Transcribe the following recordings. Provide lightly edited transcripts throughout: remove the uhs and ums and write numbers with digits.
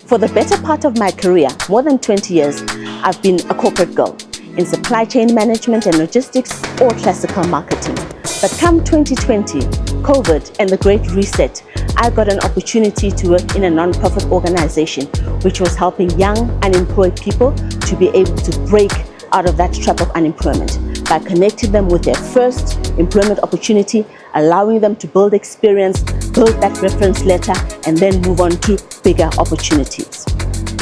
For the better part of my career, more than 20 years, I've been a corporate girl in supply chain management and logistics or classical marketing. But come 2020, COVID and the Great Reset, I got an opportunity to work in a non-profit organization which was helping young unemployed people to be able to break out of that trap of unemployment by connecting them with their first employment opportunity, allowing them to build experience, build that reference letter, and then move on to bigger opportunities.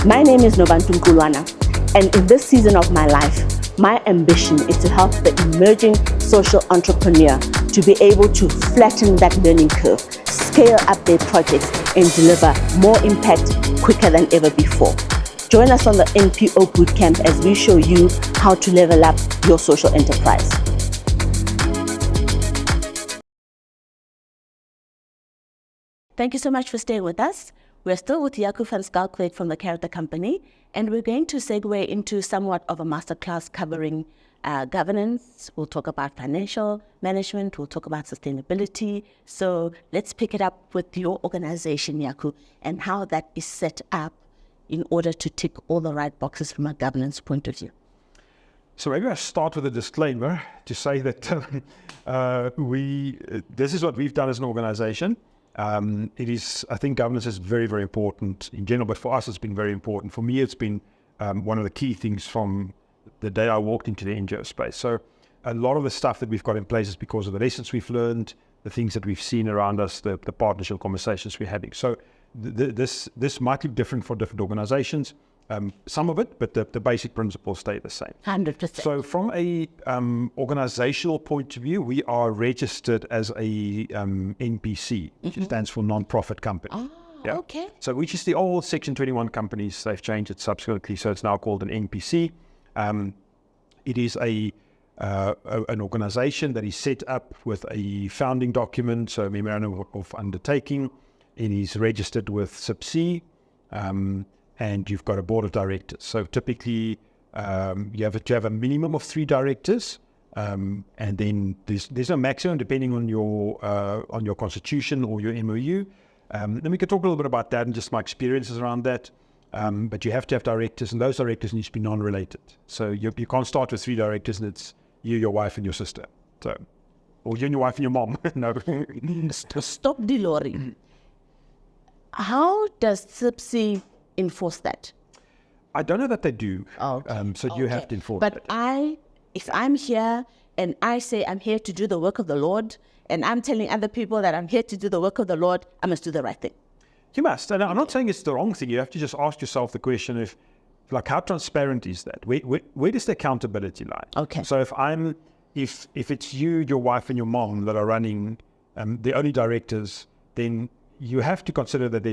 My name is Novantu Nkulwana, and in this season of my life, my ambition is to help the emerging social entrepreneur to be able to flatten that learning curve, scale up their projects, and deliver more impact quicker than ever before. Join us on the NPO Bootcamp as we show you how to level up your social enterprise. Thank you so much for staying with us. We're still with Jaco Van Schalkwyk from the Character Company, and we're going to segue into somewhat of a masterclass covering governance. We'll talk about financial management. We'll talk about sustainability. So let's pick it up with your organization, Jaco, and how that is set up in order to tick all the right boxes from a governance point of view. So maybe I start with a disclaimer to say that this is what we've done as an organization. I think governance is very, very important in general, but for us it's been very important. For me, it's been one of the key things from the day I walked into the NGO space. So a lot of the stuff that we've got in place is because of the lessons we've learned, the things that we've seen around us, the partnership conversations we're having. So this might be different for different organizations, some of it, but the basic principles stay the same. 100%. So from a organizational point of view, we are registered as a NPC, which stands for non-profit company. Oh, yeah. Okay. So which is the old Section 21 companies. They've changed it subsequently, so it's now called an NPC. It is an organization that is set up with a founding document, so a memorandum of undertaking. It is registered with SIPC, and you've got a board of directors. So typically, you have to have a minimum of 3 directors, and then there's a maximum depending on your constitution or your MOU. Then we could talk a little bit about that and just my experiences around that. But you have to have directors, and those directors need to be non-related. So you can't start with 3 directors and it's you, your wife, and your sister. So, or you and your wife and your mom. No. Stop the lorry. How does SIPC enforce that? I don't know that they do. Okay. So you have to enforce but that. If I'm here and I say I'm here to do the work of the Lord, and I'm telling other people that I'm here to do the work of the Lord, I must do the right thing. You must. And I'm not saying it's the wrong thing. You have to just ask yourself the question of, like, how transparent is that? Where does the accountability lie? Okay. So if it's you, your wife, and your mom that are running the only directors, then you have to consider that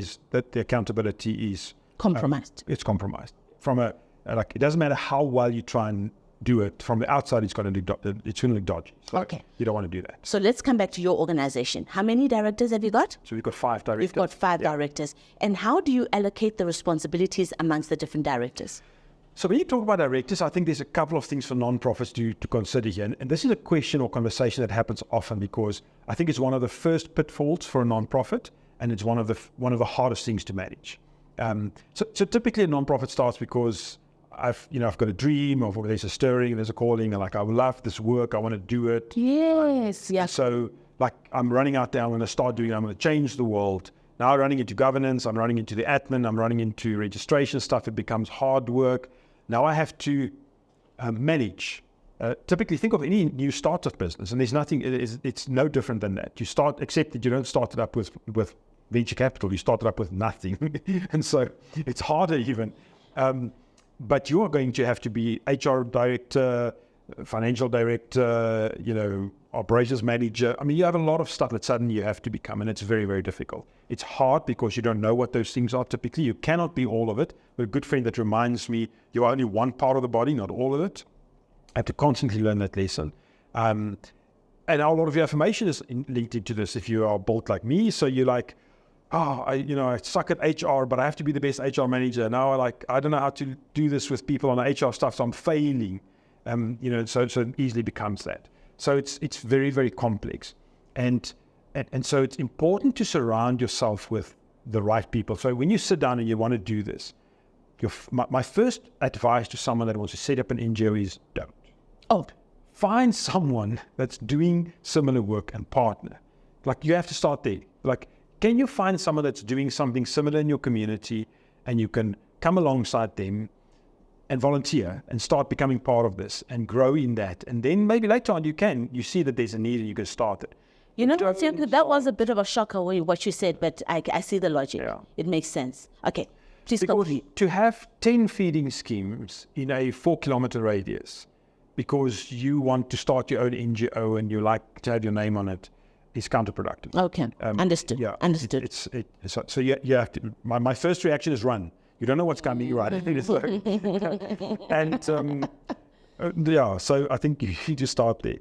the accountability is compromised. It's compromised. It doesn't matter how well you try and do it. From the outside, it's going to look dodgy. So okay. You don't want to do that. So let's come back to your organization. How many directors have you got? So we've got 5 directors. You've got 5 directors. And how do you allocate the responsibilities amongst the different directors? So when you talk about directors, I think there's a couple of things for non-profits to consider here. And this is a question or conversation that happens often because I think it's one of the first pitfalls for a non-profit, and it's one of the hardest things to manage. So typically a non-profit starts because I've got a dream, or there's a stirring, there's a calling, and like, I love this work, I want to do it. Yes, yeah. So like, I'm running out there, I'm going to start doing it, I'm going to change the world. Now I'm running into governance, I'm running into the admin, I'm running into registration stuff, it becomes hard work. Now I have to manage. Typically think of any new startup business, and there's nothing, it's no different than that. You start, except that you don't start it up with venture capital, you start it up with nothing. And so it's harder even. But you are going to have to be HR director, financial director, operations manager. I mean, you have a lot of stuff that suddenly you have to become, and it's very, very difficult. It's hard because you don't know what those things are typically. You cannot be all of it. But a good friend that reminds me, you are only one part of the body, not all of it. I have to constantly learn that lesson. And a lot of your information is linked into this if you are built like me. So you're like, I suck at HR, but I have to be the best HR manager. Now I don't know how to do this with people on the HR stuff, so I'm failing. So it easily becomes that. So it's very, very complex. And so it's important to surround yourself with the right people. So when you sit down and you want to do this, my first advice to someone that wants to set up an NGO is don't. Oh, Find someone that's doing similar work and partner. Like, you have to start there. Like, can you find someone that's doing something similar in your community, and you can come alongside them and volunteer and start becoming part of this and grow in that. And then maybe later on you see that there's a need and you can start it. You know, that was a bit of a shocker what you said, but I see the logic. Yeah. It makes sense. Okay, please Because complete. to have 10 feeding schemes in a 4-kilometer radius because you want to start your own NGO and you like to have your name on it is counterproductive. Okay, understood. Yeah, Understood. So you have to. My first reaction is run. You don't know what's coming, right? And so I think you need to start there.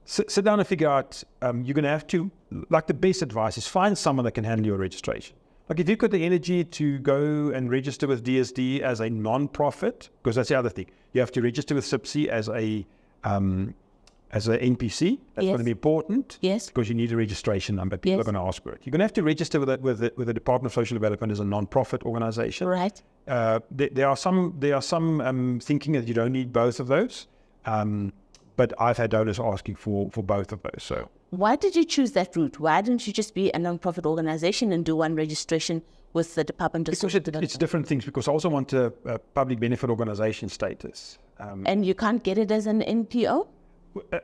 Sit down and figure out. You're going to have to. Like, the best advice is find someone that can handle your registration. Like, if you've got the energy to go and register with DSD as a non-profit, because that's the other thing, you have to register with SIPC as a NPC. That's Yes. going to be important. Yes. Because you need a registration number. People Yes. are going to ask for it. You're going to have to register with the Department of Social Development as a non-profit organization. Right. There are some thinking that you don't need both of those. But I've had donors asking for both of those. So Why did you choose that route? Why didn't you just be a non-profit organization and do one registration with the Department of Social Development? it's different things, because I also want a public benefit organization status. And you can't get it as an NPO?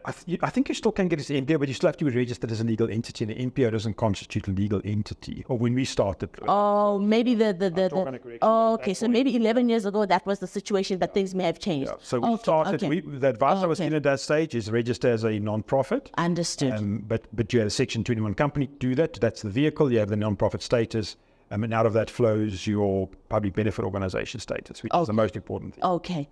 I think you still can get it as an NPO, but you still have to be registered as a legal entity, and the NPO doesn't constitute a legal entity. Or when we started. Oh, maybe organic correction oh, at okay, that so point. maybe 11 years ago that was the situation, but things may have changed. Yeah. So we started. Okay. The advice I was Okay. in at that stage is register as a non-profit. Understood. But you had a Section 21 company to do that. That's the vehicle. You have the non-profit status. And out of that flows your public benefit organization status, which is the most important thing. Okay.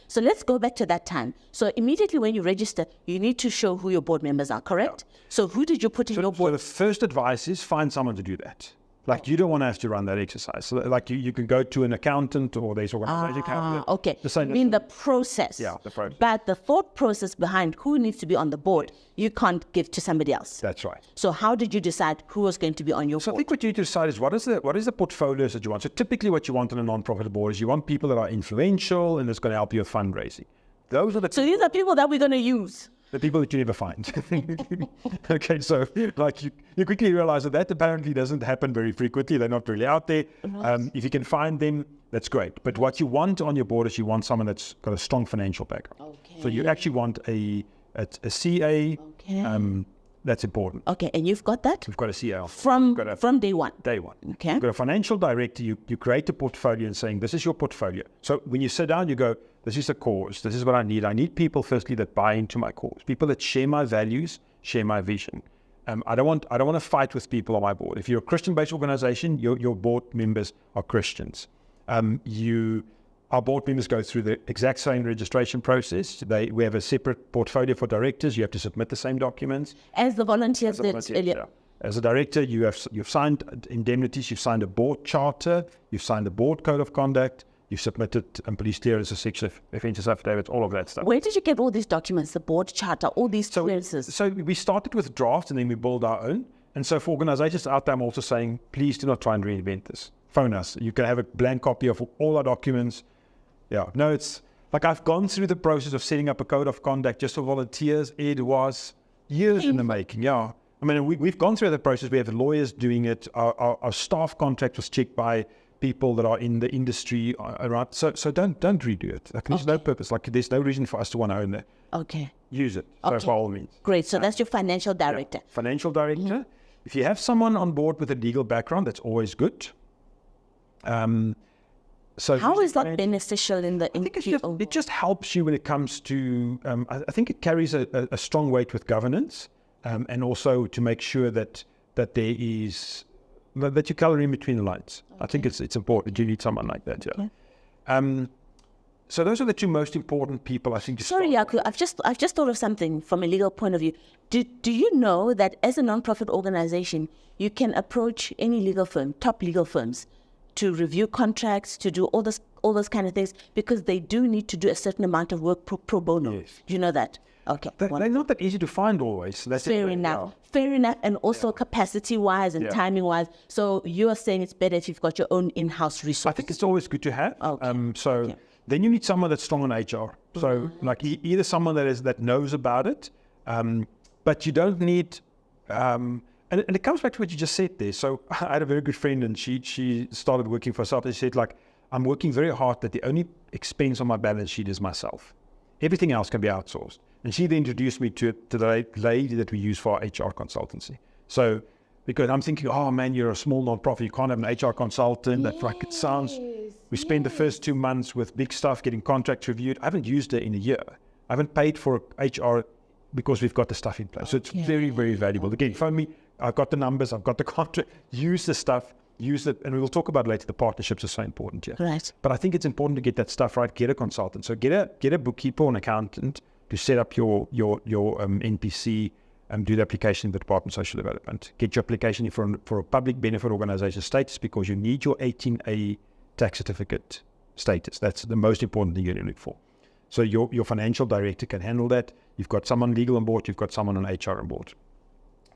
So let's go back to that time. So immediately when you register, you need to show who your board members are, correct? So who did you put in your So board? the first advice is find someone to do that. Like, you don't want to have to run that exercise. So like you can go to an accountant, or there's organization. Okay. The same. You mean the process. Yeah, the process. But the thought process behind who needs to be on the board, you can't give to somebody else. That's right. So how did you decide who was going to be on your So I board? think what you need to decide is what is the portfolios that you want. So typically what you want on a non-profit board is you want people that are influential and that's going to help you with fundraising. Those are So these are people that we're going to use. the people that you never find. Okay, so like you quickly realize that apparently doesn't happen very frequently. They're not really out there. If you can find them, that's great. But what you want on your board is you want someone that's got a strong financial background. Okay. So you actually want a CA. Okay. That's important. Okay, and you've got that? We've got a CA. From Got a- day one. Day one. Okay. You've got a financial director, you create a portfolio and saying, this is your portfolio. So when you sit down, you go, this is a cause, this is what I need. I need people, firstly, that buy into my cause, people that share my values, share my vision. I don't want to fight with people on my board. If you're a Christian-based organization, your board members are Christians. Our board members go through the exact same registration process. We have a separate portfolio for directors. You have to submit the same documents. As the volunteers did Volunteers, earlier. yeah. As a director, you've signed indemnities, you've signed a board charter, you've signed a board code of conduct, you've submitted police clearances, sexual offences affidavits, all of that stuff. Where did you get all these documents, the board charter, all these clearances? So we started with drafts and then we build our own. And so for organizations out there, I'm also saying, please do not try and reinvent this. Phone us. You can have a blank copy of all our documents. Yeah, no, it's like I've gone through the process of setting up a code of conduct just for volunteers. It was years in the making. Yeah. I mean, we've gone through that process. We have lawyers doing it. Our staff contract was checked by people that are in the industry around. So don't redo it. Like, there's no purpose. Like, there's no reason for us to want to own that. Okay. Use it. So Okay. by all means. Great. So that's your financial director. Financial director. If you have someone on board with a legal background, that's always good. So How is that beneficial in the I think NPO? it just helps you when it comes to, I think it carries a strong weight with governance, and also to make sure that there is, that you color in between the lines. I think it's important. You need someone like that, yeah. Okay. So those are the two most important people, I think. Sorry, Jaco, I've just thought of something from a legal point of view. Do you know that as a non-profit organization, you can approach any legal firm, top legal firms, to review contracts, to do all those kind of things, because they do need to do a certain amount of work pro bono. Yes. Do you know that? Okay. They're not that easy to find always. That's Fair enough. Fair enough. And also capacity-wise and timing-wise. So you are saying it's better if you've got your own in-house resource. I think it's always good to have. Okay. Then you need someone that's strong on HR. So like either someone that knows about it, but you don't need, and it comes back to what you just said there. So I had a very good friend, and she started working for herself. And she said, like, I'm working very hard that the only expense on my balance sheet is myself. Everything else can be outsourced. And she then introduced me to the lady that we use for our HR consultancy. So, because I'm thinking, oh man, you're a small nonprofit, you can't have an HR consultant. That's like, it sounds, we spend the first 2 months with big stuff, getting contracts reviewed. I haven't used it in a year. I haven't paid for HR because we've got the stuff in place. So it's very, very valuable. Again, phone me, I've got the numbers, I've got the contract, use the stuff, use it. And we will talk about later, the partnerships are so important here. Right. But I think it's important to get that stuff right, get a consultant. So get a bookkeeper or an accountant to set up your NPC and do the application in the Department of Social Development. Get your application for a public benefit organization status, because you need your 18A tax certificate status. That's the most important thing you look for. So your financial director can handle that. You've got someone legal on board, you've got someone on HR on board.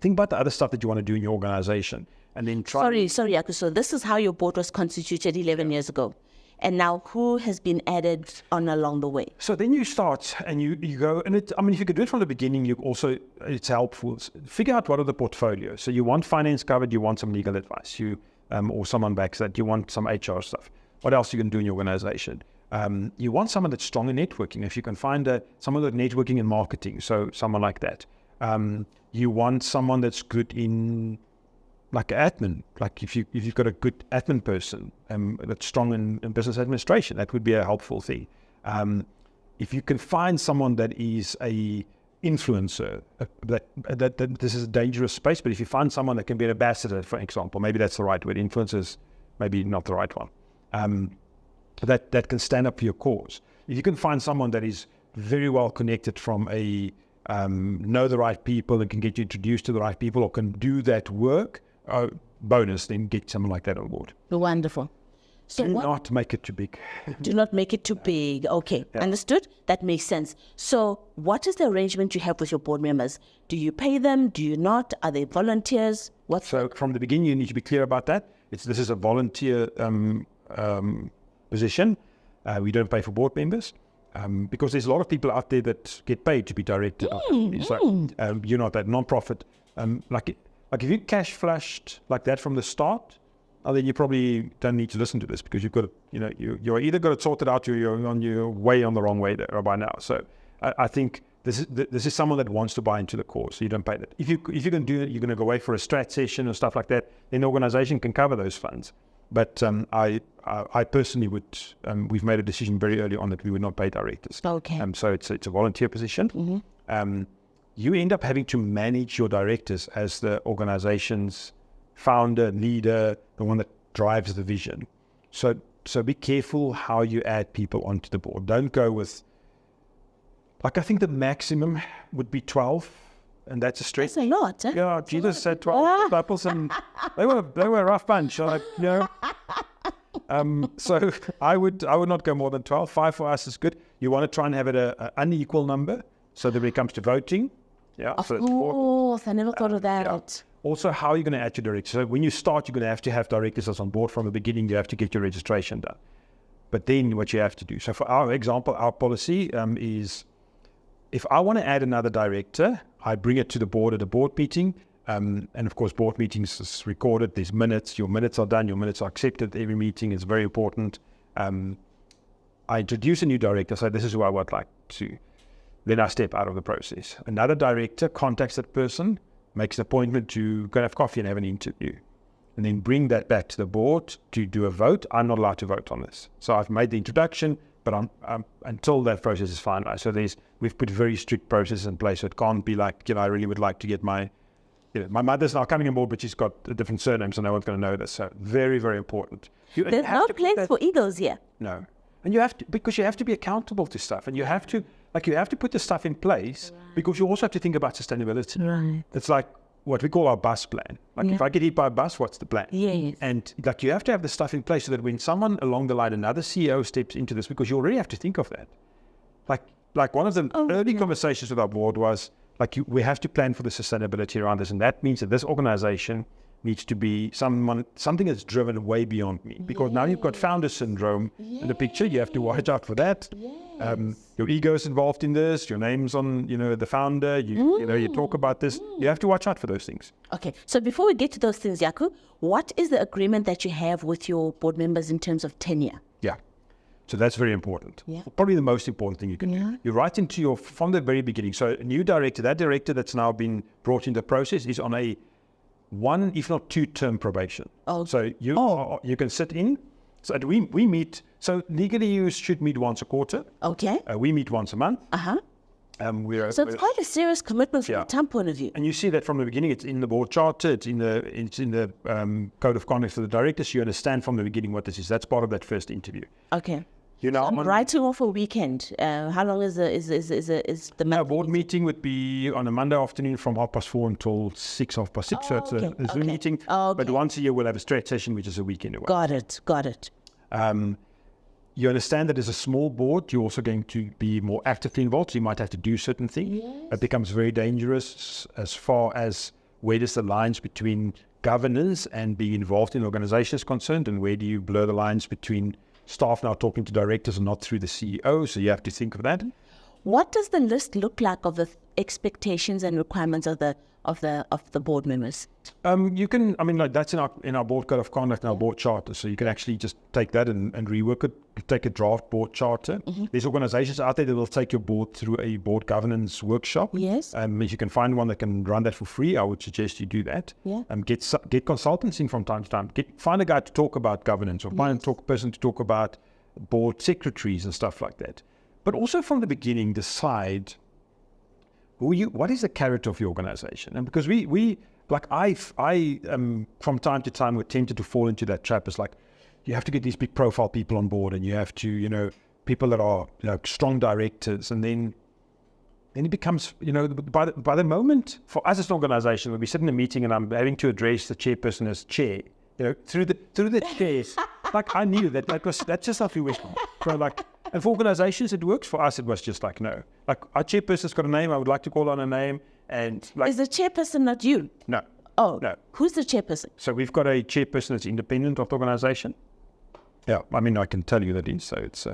Think about the other stuff that you want to do in your organization, and then try. Sorry, Jaco. So this is how your board was constituted 11 years ago. And now who has been added on along the way? So then you start and you go, and if you could do it from the beginning, it's helpful. Figure out what are the portfolios. So you want finance covered, you want some legal advice, or someone backs that, you want some HR stuff. What else you can do in your organization? You want someone that's strong in networking. If you can find someone that's networking and marketing, so someone like that. You want someone that's good in like admin, like if you've got a good admin person that's strong in business administration, that would be a helpful thing. If you can find someone that is a influencer, that this is a dangerous space, but if you find someone that can be an ambassador, for example, maybe that's the right word. Influencer is maybe not the right one. That can stand up for your cause. If you can find someone that is very well connected from know the right people and can get you introduced to the right people, or can do that work, bonus, then get someone like that on board. Wonderful. So do not make it too big. Do not make it too big. Okay, understood. That makes sense. So what is the arrangement you have with your board members? Do you pay them? Do you not? Are they volunteers? So from the beginning, you need to be clear about that. This is a volunteer position. We don't pay for board members. Because there's a lot of people out there that get paid to be directed. So you're not that non-profit. Like if you cash flushed like that from the start, then you probably don't need to listen to this, because you've got to, you're either got to sort it out, or you're on your way on the wrong way there by now. So I think this is someone that wants to buy into the cause. So you don't pay that. If you can do it, you're going to go away for a strat session or stuff like that, then the organization can cover those funds. But I personally would. We've made a decision very early on that we would not pay directors. Okay. So it's a volunteer position. Mm-hmm. You end up having to manage your directors as the organization's founder, leader, the one that drives the vision. So be careful how you add people onto the board. Don't go with, like, I think the maximum would be 12. And that's a stretch. That's a lot, eh? Yeah, Jesus said 12 disciples, and they were a rough bunch. So I would not go more than 12. 5 for us is good. You want to try and have it an unequal number, so that when it comes to voting, of course, I never thought of that. Yeah. Also, how are you going to add your directors? So when you start, you're going to have directors that's on board from the beginning. You have to get your registration done. But then what you have to do. So for our example, our policy is, if I want to add another director, I bring it to the board at a board meeting. And of course, board meetings is recorded. There's minutes. Your minutes are done. Your minutes are accepted. Every meeting is very important. I introduce a new director. So this is who I would like to. Then I step out of the process. Another director contacts that person, makes an appointment to go have coffee and have an interview, and then bring that back to the board to do a vote. I'm not allowed to vote on this. So I've made the introduction, but until that process is finalized. So we've put very strict processes in place. So it can't be like, I really would like to get my mother's now coming on board, but she's got a different surname, so no one's going to know this. So very, very important. There's no place for egos here. No. And you have to, because you have to be accountable to stuff, and you have to put the stuff in place, because you also have to think about sustainability. Right. It's like what we call our bus plan. Like if I get hit by a bus, what's the plan? Yes. And like you have to have the stuff in place so that when someone along the line, another CEO steps into this, because you already have to think of that. Like like one of the early conversations with our board was like, we have to plan for the sustainability around this. And that means that this organization needs to be something that's driven way beyond me, because now you've got founder syndrome in the picture. You have to watch out for that. Your ego is involved in this. Your name's on, the founder. You talk about this. You have to watch out for those things. Okay. So before we get to those things, Jaco, what is the agreement that you have with your board members in terms of tenure? Yeah. So that's very important. Yeah. Probably the most important thing you can do. You write into from the very beginning. So a new director, that director that's now been brought into the process is on a 1, if not 2-term probation. So you can sit in. So we meet. So legally you should meet once a quarter. Okay. We meet once a month. So it's quite a serious commitment from a time point of view. And you see that from the beginning. It's in the board charter. It's in the code of conduct for the directors. You understand from the beginning what this is. That's part of that first interview. Okay. I'm writing off a weekend. How long is the board meeting would be on a Monday afternoon from 4:30 until 6, 6:30. So it's a Zoom meeting. But once a year we'll have a stretch session, which is a weekend away. Got it. You understand that as a small board, you're also going to be more actively involved. So you might have to do certain things. Yes. It becomes very dangerous as far as where does the lines between governance and being involved in organizations concerned, and where do you blur the lines between staff now talking to directors and not through the CEO. So you have to think of that. What does the list look like of the expectations and requirements of the board members? You can, that's in our board code of conduct and our board charter. So you can actually just take that and rework it. Take a draft board charter. There's organizations out there that will take your board through a board governance workshop. Yes. If you can find one that can run that for free, I would suggest you do that. Yeah. Get consultants in from time to time. Find a guy to talk about governance, or find a person to talk about board secretaries and stuff like that. But also from the beginning, decide what is the character of your organization. And because I from time to time, we're tempted to fall into that trap. It's like, you have to get these big profile people on board, and you have to, people that are strong directors, and then it becomes, by the moment, for us as an organization, when we sit in a meeting and I'm having to address the chairperson as chair, through the chairs, like I knew that's just how we wish. So and for organizations it works. For us it was just like, no, like our chairperson's got a name, I would like to call on a name, and is the chairperson not you? No. Oh no. Who's the chairperson? So we've got a chairperson that's independent of the organization. Yeah, I can tell you that is. So it's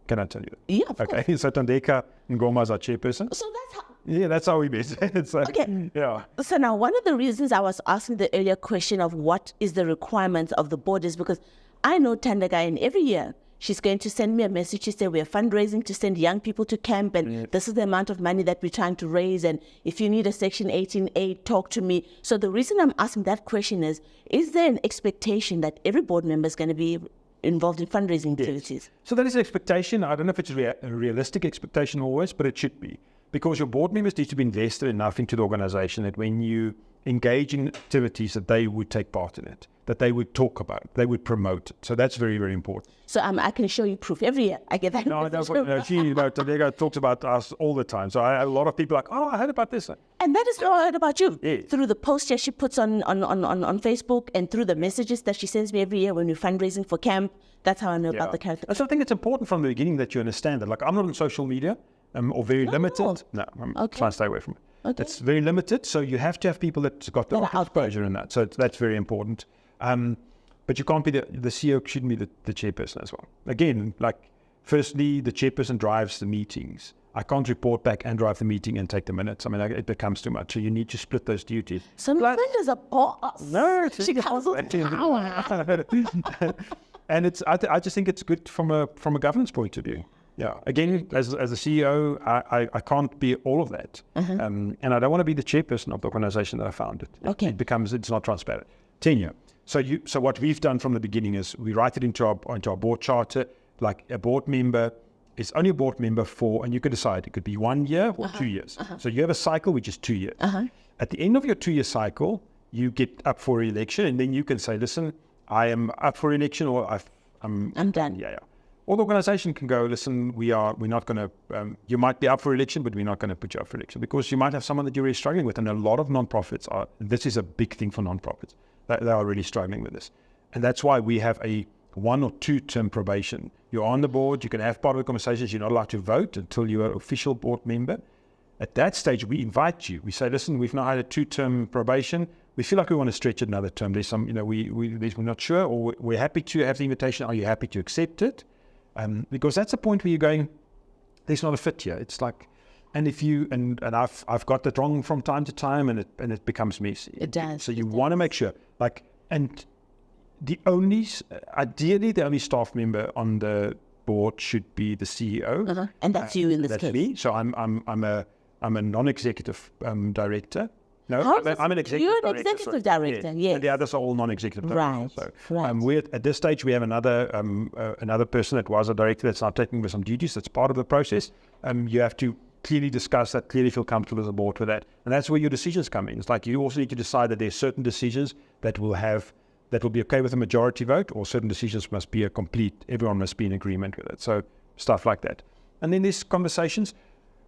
can I tell you that? Yeah, of okay. course. So Tandeka Ngoma is our chairperson. So that's how. Yeah, that's how we met. Okay. Yeah. So now, one of the reasons I was asking the earlier question of what is the requirements of the board is because I know Tandeka, and every year she's going to send me a message to say we're fundraising to send young people to camp, and this is the amount of money that we're trying to raise, and if you need a Section 18A, talk to me. So the reason I'm asking that question is there an expectation that every board member is going to be involved in fundraising activities? So that is an expectation. I don't know if it's a realistic expectation always, but it should be. Because your board members need to be invested enough into the organization that when you engage in activities that they would take part in it, that they would talk about, they would promote it. So that's very, very important. So I can show you proof every year. I get that. Tandeka talks about us all the time. So a lot of people are like, oh, I heard about this. And that is what I heard about you. Yeah. Through the posts that she puts on Facebook, and through the messages that she sends me every year when we're fundraising for camp. That's how I know about the character. So I think it's important from the beginning that you understand that. Like, I'm not on social media. Or very limited. No, I'm trying to stay away from it. Okay. It's very limited, so you have to have people that's got the exposure in that. So that's very important. But you can't be the CEO shouldn't be the chairperson as well. Again, firstly, the chairperson drives the meetings. I can't report back and drive the meeting and take the minutes. It becomes too much. So you need to split those duties. Some friend is a boss. No, she comes with power. And I just think it's good from a governance point of view. Yeah. Again, as a CEO, I can't be all of that, and I don't want to be the chairperson of the organization that I founded. Okay. It's not transparent. Tenure. So what we've done from the beginning is we write it into our board charter. Like, a board member is only a board member for, and you can decide it could be 1 year or 2 years. So you have a cycle which is 2 years. At the end of your 2-year cycle, you get up for election, and then you can say, listen, I am up for election, or I'm done. Yeah. Or the organization can go, listen, we're not going to, you might be up for election, but we're not going to put you up for election, because you might have someone that you're really struggling with. And a lot of nonprofits this is a big thing for nonprofits. They are really struggling with this. And that's why we have a 1 or 2 term probation. You're on the board, you can have part of the conversations, you're not allowed to vote until you're an official board member. At that stage, we invite you. We say, listen, we've now had a 2-term probation. We feel like we want to stretch it another term. There's some, we're not sure, or we're happy to have the invitation. Are you happy to accept it? Because that's a point where you're going, there's not a fit here. It's like, and if you, and I've got that wrong from time to time, and it becomes messy. It does. So you want to make sure, and ideally the only staff member on the board should be the CEO. Uh-huh. And that's you in this case. That's me. So I'm a non-executive director. No, I'm an executive You're an director. executive director, yes. And the others are all non-executive Right, directors. right. At this stage, we have another person that was a director that's now taking over some duties. That's part of the process. You have to clearly discuss that, clearly feel comfortable as a board with that. And that's where your decisions come in. It's like you also need to decide that there's certain decisions that will be okay with a majority vote, or certain decisions must be everyone must be in agreement with it. So stuff like that. And then there's conversations.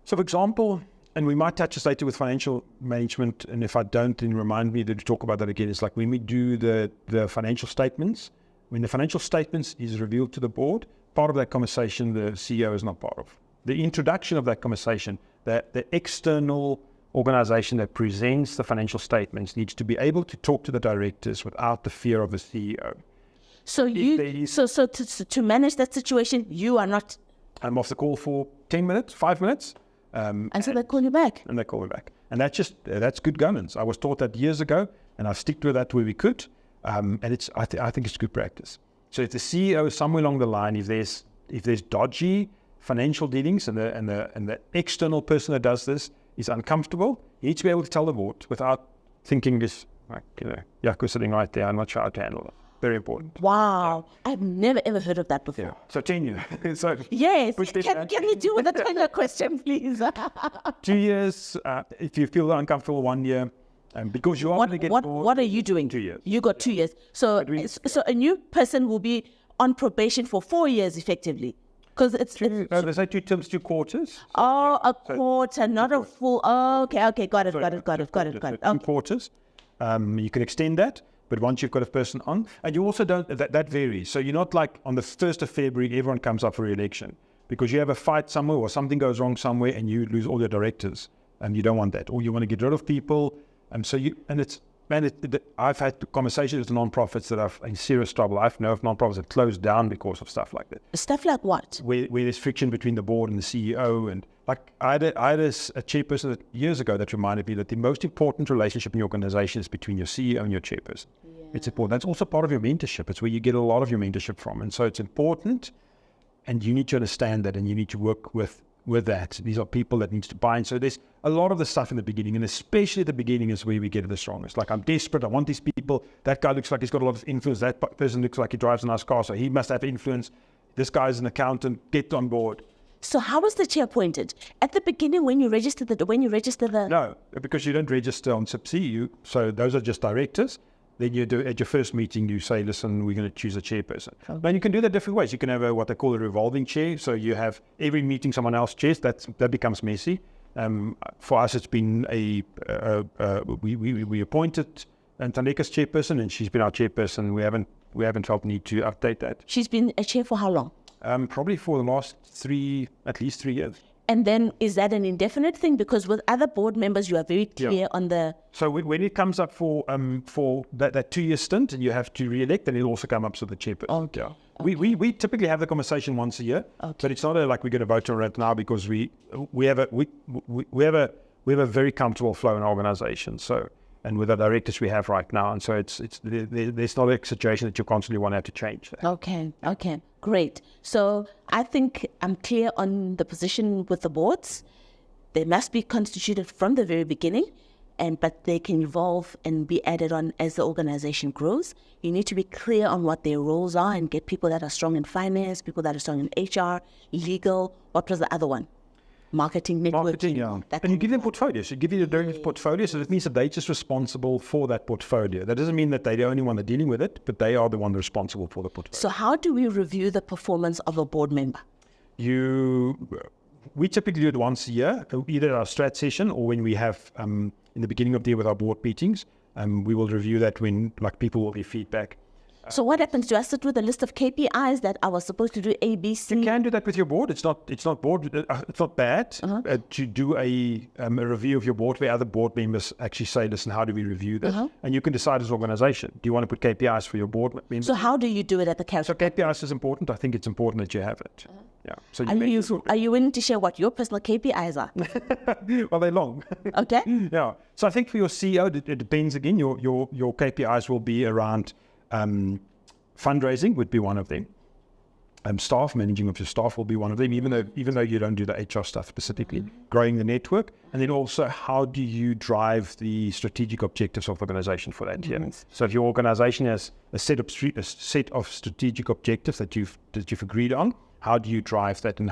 So for example, and we might touch this later with financial management, and if I don't, then remind me to talk about that again. It's like when we do the financial statements, when the financial statements is revealed to the board, part of that conversation the CEO is not part of. The introduction of that conversation, that the external organization that presents the financial statements needs to be able to talk to the directors without the fear of the CEO. So to manage that situation, you are not... I'm off the call for 10 minutes, 5 minutes. And so they call you back. And they call me back. And that's good governance. I was taught that years ago, and I've stuck to that where we could. And I think it's good practice. So if the CEO somewhere along the line, if there's dodgy financial dealings and the external person that does this is uncomfortable, you need to be able to tell the board without thinking this, Jaco sitting right there, I'm not sure how to handle it. Very important. Wow. I've never ever heard of that before. Yeah. So tenure. Yes. Can you do with the tenure question, please? 2 years, if you feel uncomfortable, 1 year, because you are going to get bored. What are you doing? 2 years. You got 2 years. So a new person will be on probation for 4 years effectively. Because they say 2 terms, 2 quarters. A quarter, not a full. Oh, okay, got it. 2 quarters. You can extend that. But once you've got a person on, and you also don't, that varies. So you're not like on the 1st of February, everyone comes up for re-election because you have a fight somewhere or something goes wrong somewhere and you lose all your directors, and you don't want that. Or you want to get rid of people. I've had conversations with non-profits that are in serious trouble. I know of non-profits that closed down because of stuff like that. Stuff like what? Where there's friction between the board and the CEO. And like I had a chairperson years ago that reminded me that the most important relationship in your organization is between your CEO and your chairperson. Yeah. It's important. That's also part of your mentorship. It's where you get a lot of your mentorship from. And so it's important, and you need to understand that, and you need to work with that. These are people that needs to buy in. So there's a lot of the stuff in the beginning, and especially at the beginning is where we get it the strongest. Like, I'm desperate. I want these people. That guy looks like he's got a lot of influence. That person looks like he drives a nice car, so he must have influence. This guy's an accountant. Get on board. So how was the chair appointed? At the beginning when you register the... No, because you don't register on SIPC. So those are just directors. Then you do at your first meeting, you say, listen, we're going to choose a chairperson. Okay. And you can do that different ways. You can have what they call a revolving chair. So you have every meeting someone else chairs. That becomes messy. For us, it's been we appointed Tandeka's chairperson, and she's been our chairperson. We haven't felt the need to update that. She's been a chair for how long? Probably for the last at least 3 years. And then is that an indefinite thing? Because with other board members, you are very clear on the... So when it comes up for that 2 year stint and you have to re-elect, then it'll also come up to the chairperson. Okay. Yeah. Okay. We typically have the conversation once a year, but it's not like we're going to vote on it now, because we have a very comfortable flow in our organization. So, and with the directors we have right now, and so there's not a situation that you constantly want to have to change that. Okay, great. So I think I'm clear on the position with the boards. They must be constituted from the very beginning, but they can evolve and be added on as the organization grows. You need to be clear on what their roles are and get people that are strong in finance, people that are strong in HR, legal. What was the other one? Marketing, networking. Yeah. And you give them portfolios. You give you the director's portfolio, so that means that they're just responsible for that portfolio. That doesn't mean that they're the only one that's dealing with it, but they are the one responsible for the portfolio. So how do we review the performance of a board member? We typically do it once a year, either our strat session or when we have in the beginning of the year with our board meetings. We will review that when people will give feedback. So what happens? Do I sit with a list of KPIs that I was supposed to do A, B, C? You can do that with your board. It's not bad to do a review of your board where other board members actually say, listen, how do we review this? And you can decide as an organization, do you want to put KPIs for your board members? So how do you do it at the council? So KPIs is important. I think it's important that you have it. Yeah. So are you willing to share what your personal KPIs are? Well, they're long. Okay. Yeah. So I think for your CEO, it depends again. Your KPIs will be around fundraising would be one of them. Staff, managing of your staff will be one of them, even though you don't do the HR stuff specifically. Growing the network, and then also how do you drive the strategic objectives of the organization for that year? So if your organization has a set of strategic objectives that you've agreed on, how do you drive that, and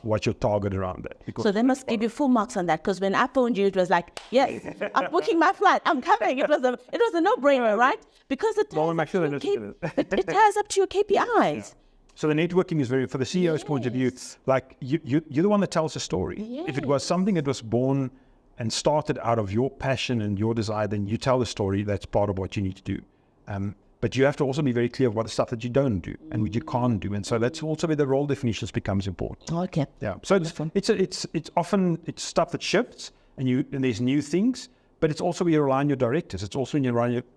what's your target around that? Because so they must give you full marks on that, because when I phoned you, it was like, yes, I'm booking my flight, I'm coming. It was a no-brainer, right? Because it ties up to your KPIs. So the networking is for the CEO's point of view, like you're the one that tells the story. Yes. If it was something that was born and started out of your passion and your desire, then you tell the story. That's part of what you need to do. But you have to also be very clear of what the stuff that you don't do and what you can't do. And so that's also where the role definitions becomes important. Okay. Yeah. So it's often stuff that shifts and there's new things, but it's also where you rely on your directors. It's also when you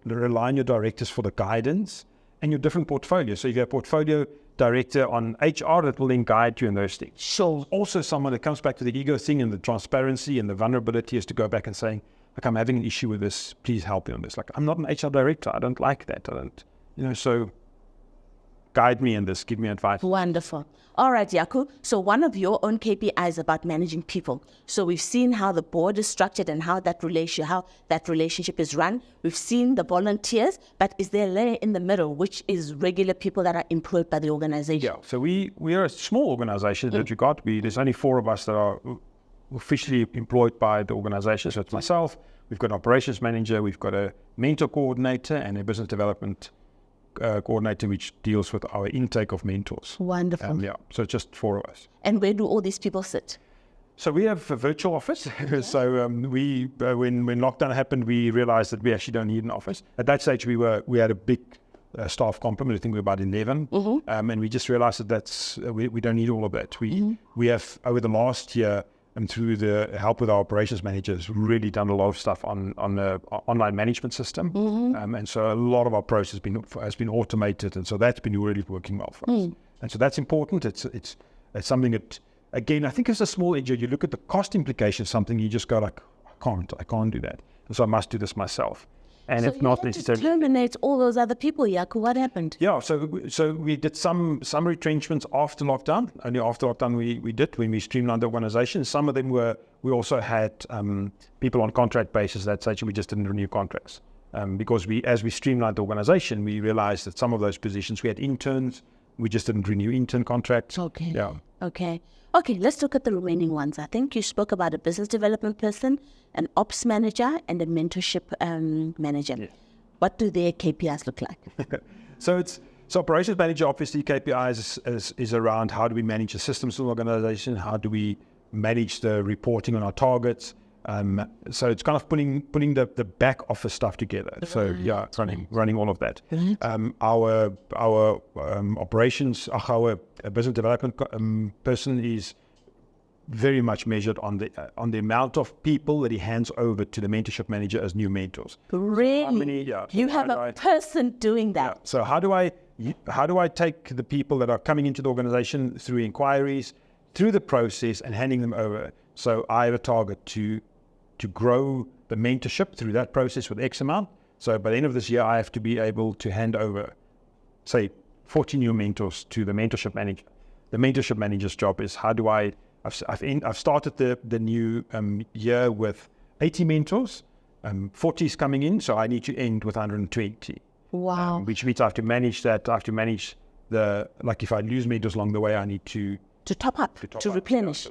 rely on your directors for the guidance and your different portfolios. So if you have a portfolio director on HR that will then guide you in those things. Sure. Also someone that comes back to the ego thing and the transparency and the vulnerability is to go back and saying, like, I'm having an issue with this, please help me on this. Like, I'm not an HR director, I don't like that. So guide me in this, give me advice. Wonderful. All right, Jaco. So one of your own KPIs about managing people. So we've seen how the board is structured and how that relationship is run. We've seen the volunteers, but is there a layer in the middle, which is regular people that are employed by the organization? Yeah. So we are a small organization in that regard. There's only 4 of us that are officially employed by the organization. So it's myself, we've got an operations manager, we've got a mentor coordinator and a business development coordinator, which deals with our intake of mentors. Wonderful. So it's just 4 of us. And where do all these people sit? So we have a virtual office. So when lockdown happened, we realized that we actually don't need an office. At that stage, we had a big staff complement. I think we were about 11, and we just realized that we don't need all of that. We have over the last year, and through the help with our operations managers, really done a lot of stuff on the online management system. And so a lot of our process has been automated. And so that's been really working well for us. And so that's important. It's something that, again, I think as a small NGO, you look at the cost implications, something you just go like, I can't do that. And so I must do this myself. And so it's not you had necessarily to terminate all those other people, Jaco. What happened? Yeah, so we did some retrenchments after lockdown. Only after lockdown we did, when we streamlined the organization. Some of them we also had people on contract basis. That's actually we just didn't renew contracts because as we streamlined the organization, we realized that some of those positions we had interns. We just didn't renew intern contracts. Okay. Yeah. Okay, let's look at the remaining ones. I think you spoke about a business development person, an ops manager, and a mentorship manager. Yeah. What do their KPIs look like? So operations manager, obviously KPIs is around how do we manage the systems of the organization, how do we manage the reporting on our targets. So it's kind of putting the back office stuff together. So yeah, it's running all of that. Our operations, our business development person is very much measured on the amount of people that he hands over to the mentorship manager as new mentors. Really? You have a person doing that. Yeah. So how do I take the people that are coming into the organization through inquiries, through the process, and handing them over? So I have a target to grow the mentorship through that process with X amount. So by the end of this year, I have to be able to hand over, say, 40 new mentors to the mentorship manager. The mentorship manager's job is I've started the new year with 80 mentors, 40 is coming in, so I need to end with 120. Wow. Which means I have to manage that. I have to manage if I lose mentors along the way, I need to top up, to replenish.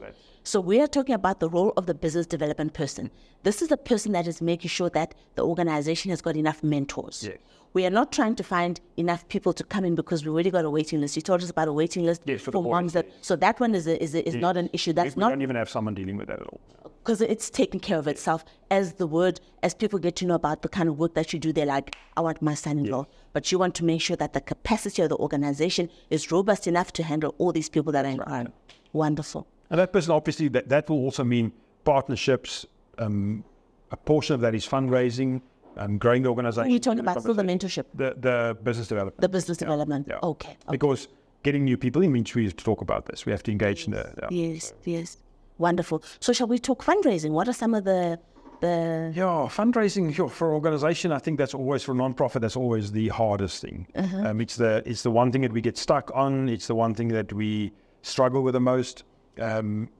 So we are talking about the role of the business development person. This is the person that is making sure that the organization has got enough mentors. Yes. We are not trying to find enough people to come in because we already got a waiting list. You told us about a waiting list for moms. So that one is not an issue. That's we not, don't even have someone dealing with that at all. because it's taking care of itself. As people get to know about the kind of work that you do, they're like, I want my son-in-law. But you want to make sure that the capacity of the organization is robust enough to handle all these people that are inquiring. Wonderful. And that person, obviously, that will also mean partnerships. A portion of that is fundraising, growing the organization. You're talking about still the mentorship? The business development. The business development. Yeah. Okay. Because getting new people in means we have to talk about this. We have to engage in the... Yes. Wonderful. So shall we talk fundraising? What are some of the... fundraising for organization, I think that's always, for non-profit, that's always the hardest thing. It's the one thing that we get stuck on. It's the one thing that we struggle with the most. Again,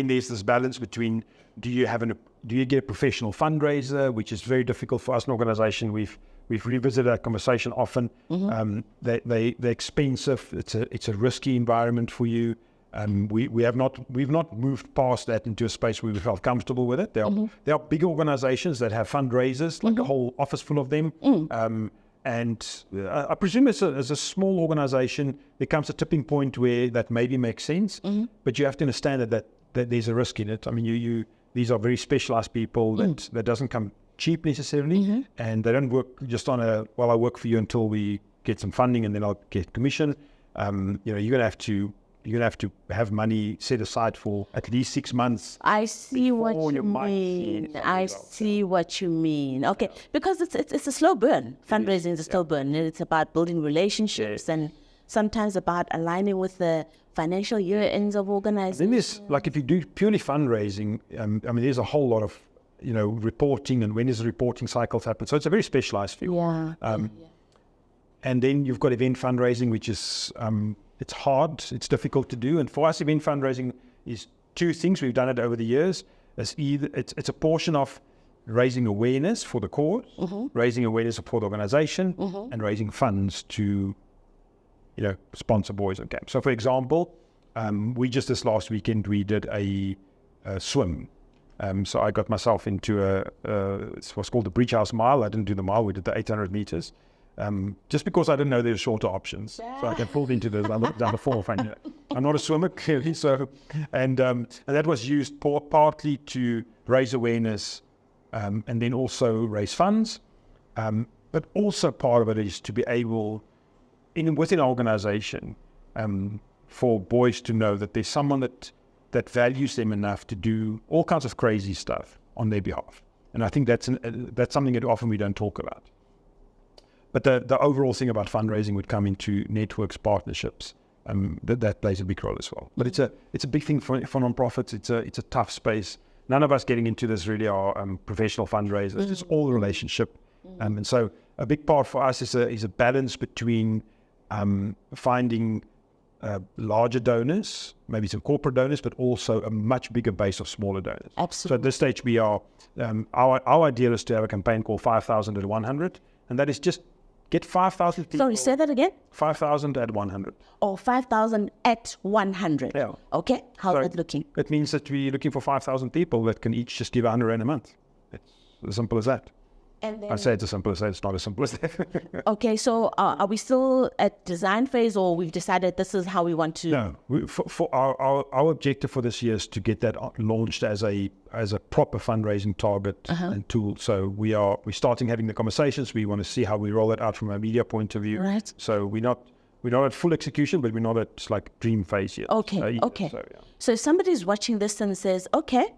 there's this balance between, do you get a professional fundraiser, which is very difficult for us in an organization. We've revisited that conversation often. They're expensive. It's a risky environment for you. We've not moved past that into a space where we felt comfortable with it. There are big organizations that have fundraisers, like a whole office full of them. And I presume as a small organization, there comes a tipping point where that maybe makes sense. But you have to understand that there's a risk in it. I mean, these are very specialized people that doesn't come cheap necessarily, and they don't work just on I work for you until we get some funding and then I'll get commission. You're gonna have to have money set aside for at least 6 months. I see what you mean. Okay, because it's a slow burn. Fundraising is a slow burn. It's about building relationships and sometimes about aligning with the financial year ends of organizations. Then there's, like, if you do purely fundraising, there's a whole lot of reporting and when does the reporting cycles happen. So it's a very specialized field. And then you've got event fundraising, which is it's hard, it's difficult to do. And for us, event fundraising is two things. We've done it over the years. It's a portion of raising awareness for the cause, raising awareness for the organization, and raising funds to, sponsor boys on camp. So, for example, we just this last weekend, we did a swim. So I got myself into it was called the Breach House Mile. I didn't do the mile. We did the 800 meters. Just because I didn't know there were shorter options. So I got pulled into the down the 4. I'm not a swimmer, clearly. So, and that was used partly to raise awareness and then also raise funds. But also part of it is to be able, within an organization, for boys to know that there's someone that values them enough to do all kinds of crazy stuff on their behalf. And I think that's something that often we don't talk about. But the overall thing about fundraising would come into networks, partnerships. That plays a big role as well. But it's a big thing for non-profits. It's a tough space. None of us getting into this really are professional fundraisers. It's all relationship. And so a big part for us is a balance between finding larger donors, maybe some corporate donors, but also a much bigger base of smaller donors. Absolutely. So at this stage, we are our ideal is to have a campaign called 5,000 at 100, and that is just get 5,000 people. Sorry, say that again. 5,000 at 100. Or 5,000 at 100. Yeah. Okay. How's that looking? It means that we're looking for 5,000 people that can each just give 100 Rand a month. It's as simple as that. And then, I say it's as simple as that. It's not as simple as that. Okay, so are we still at design phase, or we've decided this is how we want to? No, for our objective for this year is to get that launched as a proper fundraising target and tool. So we're starting having the conversations. We want to see how we roll it out from a media point of view. Right. So we're not at full execution, but we're not at like dream phase yet. Okay. So if somebody's watching this and says, okay,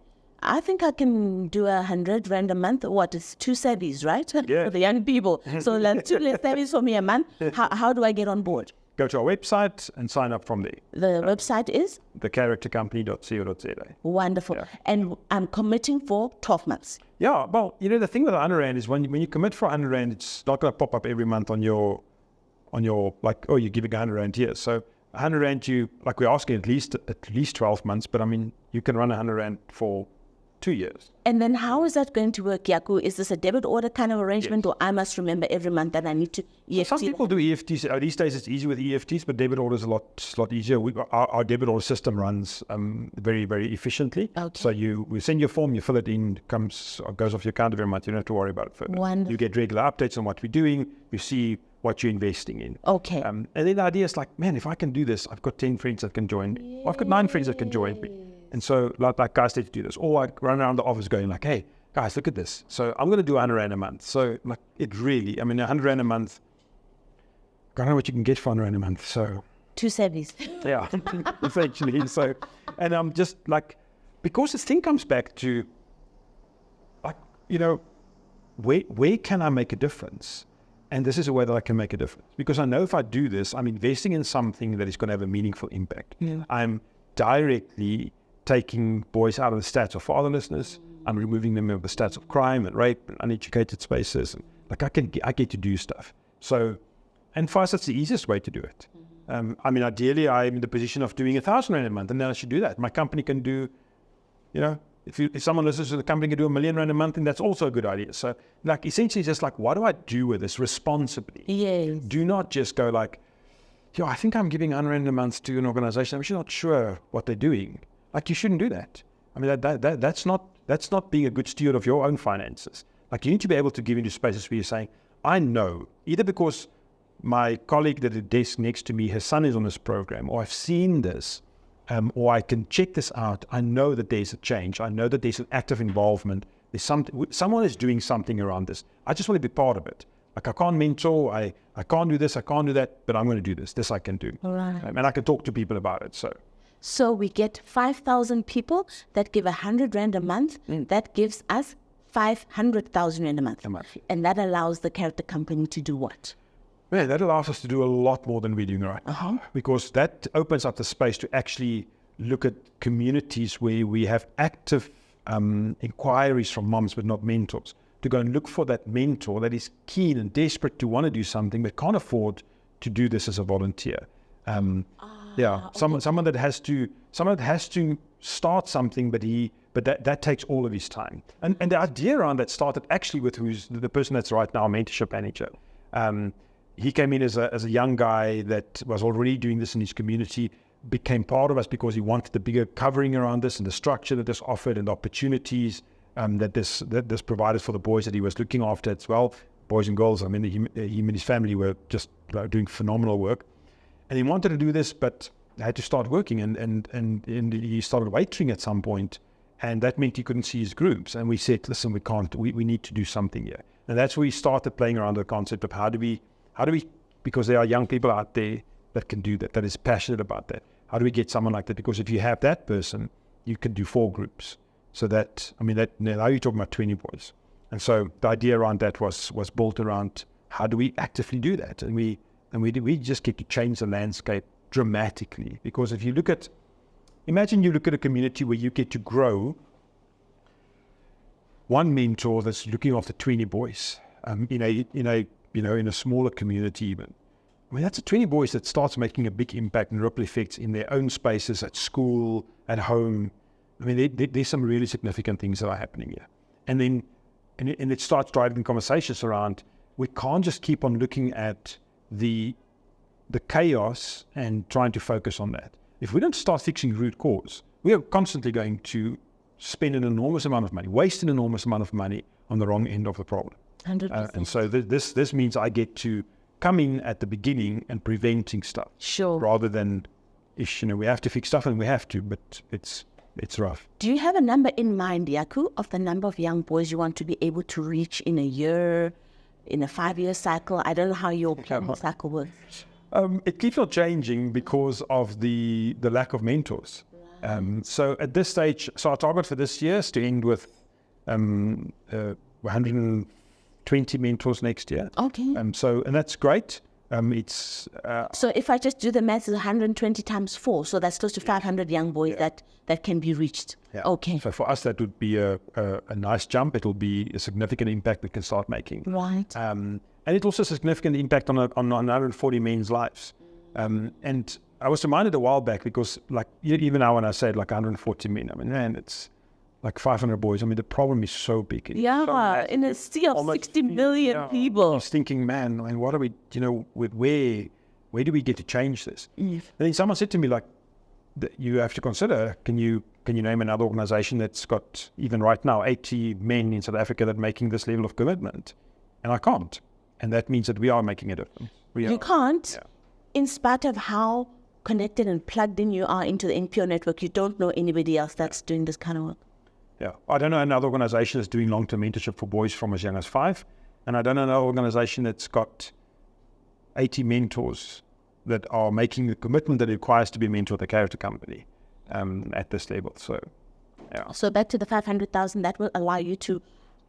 I think I can do 100 Rand a month. What is 2 cedis, right? Yeah. For the young people. So like 2 cedis for me a month. How do I get on board? Go to our website and sign up from there. The website is? thecharactercompany.co.za. Wonderful. Yeah. And I'm committing for 12 months. Yeah, well, the thing with 100 Rand is when you commit for 100 Rand, it's not going to pop up every month on your like, oh, you're giving 100 Rand here. So 100 Rand, we're asking at least 12 months, but I mean, you can run 100 Rand for 2 years. And then how is that going to work, Jaco? Is this a debit order kind of arrangement, or I must remember every month that I need to EFT? Some people do EFTs. These days it's easy with EFTs, but debit orders a lot easier. Our debit order system runs very, very efficiently. Okay. So we send you a form, you fill it in, goes off your account every month. You don't have to worry about it further. Wonderful. You get regular updates on what we're doing. You see what you're investing in. Okay. And then the idea is like, man, if I can do this, I've got 10 friends that can join me. Or I've got 9 friends that can join me. And so like guys need to do this. Or I run around the office going like, hey, guys, look at this. So I'm going to do 100 Rand a month. So like it really, 100 Rand a month, I don't know what you can get for 100 Rand a month. So 270s. yeah, essentially. So, and I'm just like, because this thing comes back to like, where can I make a difference? And this is a way that I can make a difference. Because I know if I do this, I'm investing in something that is going to have a meaningful impact. Yeah. I'm directly taking boys out of the stats of fatherlessness. I'm removing them of the stats of crime and rape and uneducated spaces. And like I get to do stuff. So, and for us, that's the easiest way to do it. Ideally, I'm in the position of doing 1,000 Rand a month, and then I should do that. My company can do, if someone listens to the company can do 1 million Rand a month, then that's also a good idea. So, like, essentially, just like, what do I do with this responsibly? Yes. Do not just go like, I think I'm giving 100 Rand a month to an organization. I'm actually not sure what they're doing. Like, you shouldn't do that. I mean, that's not being a good steward of your own finances. Like, you need to be able to give into spaces where you're saying, I know, either because my colleague at the desk next to me, her son is on this program, or I've seen this, or I can check this out. I know that there's a change. I know that there's an active involvement. There's someone is doing something around this. I just want to be part of it. Like, I can't mentor, I can't do this, I can't do that, but I'm going to do this. This I can do. Right. And I can talk to people about it. So we get 5,000 people that give 100 Rand a month. That gives us 500,000 Rand a month. And that allows the character company to do what? Yeah, that allows us to do a lot more than we're doing right now. Because that opens up the space to actually look at communities where we have active inquiries from moms but not mentors, to go and look for that mentor that is keen and desperate to want to do something but can't afford to do this as a volunteer. Someone that has to start something, but that takes all of his time. And the idea around that started actually with who's the person that's right now a mentorship manager. He came in as a young guy that was already doing this in his community, became part of us because he wanted the bigger covering around this and the structure that this offered and the opportunities that this provided for the boys that he was looking after as well, boys and girls. I mean, him and his family were just doing phenomenal work. And he wanted to do this, but he had to start working, and he started waitering at some point, and that meant he couldn't see his groups. And we said, listen, we need to do something here. And that's where we started playing around the concept of how do we, because there are young people out there that can do that is passionate about that. How do we get someone like that? Because if you have that person, you can do 4 groups. So now you're talking about 20 boys. And so the idea around that was built around how do we actively do that? And we just get to change the landscape dramatically. Because if you imagine you look at a community where you get to grow one mentor that's looking after 20 boys, in a smaller community even. I mean, that's 20 boys that starts making a big impact and ripple effects in their own spaces, at school, at home. I mean, there's some really significant things that are happening here. And then it starts driving conversations around, we can't just keep on looking at the chaos and trying to focus on that. If we don't start fixing root cause, we are constantly going to spend an enormous amount of money, waste an enormous amount of money on the wrong end of the problem. 100%. And so this means I get to come in at the beginning and preventing stuff. Sure. Rather than, we have to fix stuff and we have to, but it's rough. Do you have a number in mind, Jaco, of the number of young boys you want to be able to reach in a year, in a 5-year cycle? I don't know how your cycle works. It keeps on changing because of the lack of mentors. Right. So at this stage, our target for this year is to end with 120 mentors next year. Okay. And that's great. So if I just do the math, it's 120 times 4, so that's close to 500 young boys that can be reached. Yeah. Okay. So for us, that would be a nice jump. It will be a significant impact we can start making. Right. And it also has a significant impact on 140 men's lives. And I was reminded a while back because, like, even now when I said like 140 men, I mean, man, like 500 boys. I mean, the problem is so big. It's so massive. In a sea of 60 million people. I was thinking, man, I mean, what are we, where do we get to change this? And then someone said to me, like, you have to consider, can you name another organization that's got, even right now, 80 men in South Africa that are making this level of commitment? And I can't. And that means that we are making a difference. You can't, in spite of how connected and plugged in you are into the NPO network, you don't know anybody else that's doing this kind of work. Yeah, I don't know another organization that's doing long-term mentorship for boys from as young as 5. And I don't know another organization that's got 80 mentors that are making the commitment that it requires to be a mentor at the character company at this level. So, yeah. So back to the 500,000, that will allow you to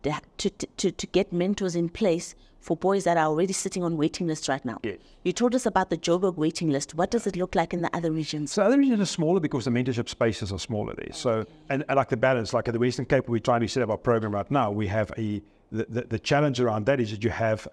get mentors in place for boys that are already sitting on waiting lists right now. Yes. You told us about the Joburg waiting list. What does it look like in the other regions? So other regions are smaller because the mentorship spaces are smaller there. So, and like the balance, like at the Western Cape, we're trying to set up our program right now. We have the challenge around that is that you have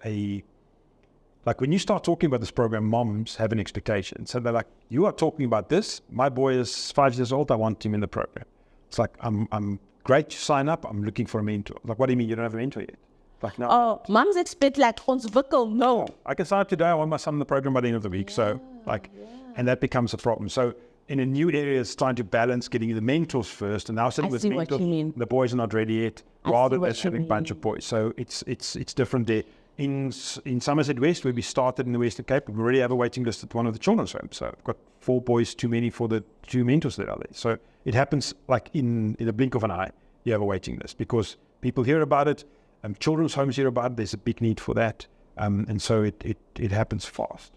like when you start talking about this program, moms have an expectation. So they're like, you are talking about this. My boy is 5 years old. I want him in the program. It's like, I'm great to sign up. I'm looking for a mentor. Like, what do you mean you don't have a mentor yet? Like, no. Oh, moms expect like, ons wikkel, no. I can sign up today. I want my son in the program by the end of the week. And that becomes a problem. So in a new area, it's trying to balance getting the mentors first. And now sitting with mentors, the boys are not ready yet, rather than having a bunch of boys. So it's different there. In Somerset West, where we started in the Western Cape, we already have a waiting list at one of the children's homes. So I've got 4 boys too many for the 2 mentors that are there. So it happens like in the blink of an eye, you have a waiting list because people hear about it, children's homes hear about it, there's a big need for that. And so it happens fast.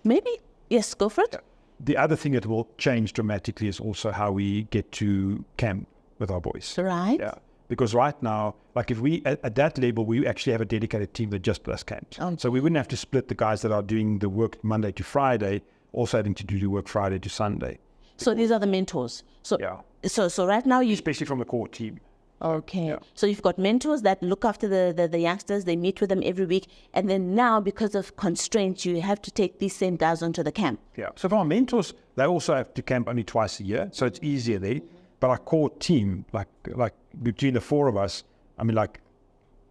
Maybe, yes, go for it. Yeah. The other thing that will change dramatically is also how we get to camp with our boys. Right. Yeah. Because right now, like if we, at that level, we actually have a dedicated team that just does camps. So we wouldn't have to split the guys that are doing the work Monday to Friday, also having to do the work Friday to Sunday. So these are the mentors. So right now especially from the core team. Okay. Yeah. So you've got mentors that look after the youngsters. They meet with them every week. And then now, because of constraints, you have to take these same guys onto the camp. Yeah. So for our mentors, they also have to camp only twice a year. So it's easier there. But our core team, like between the 4 of us, I mean, like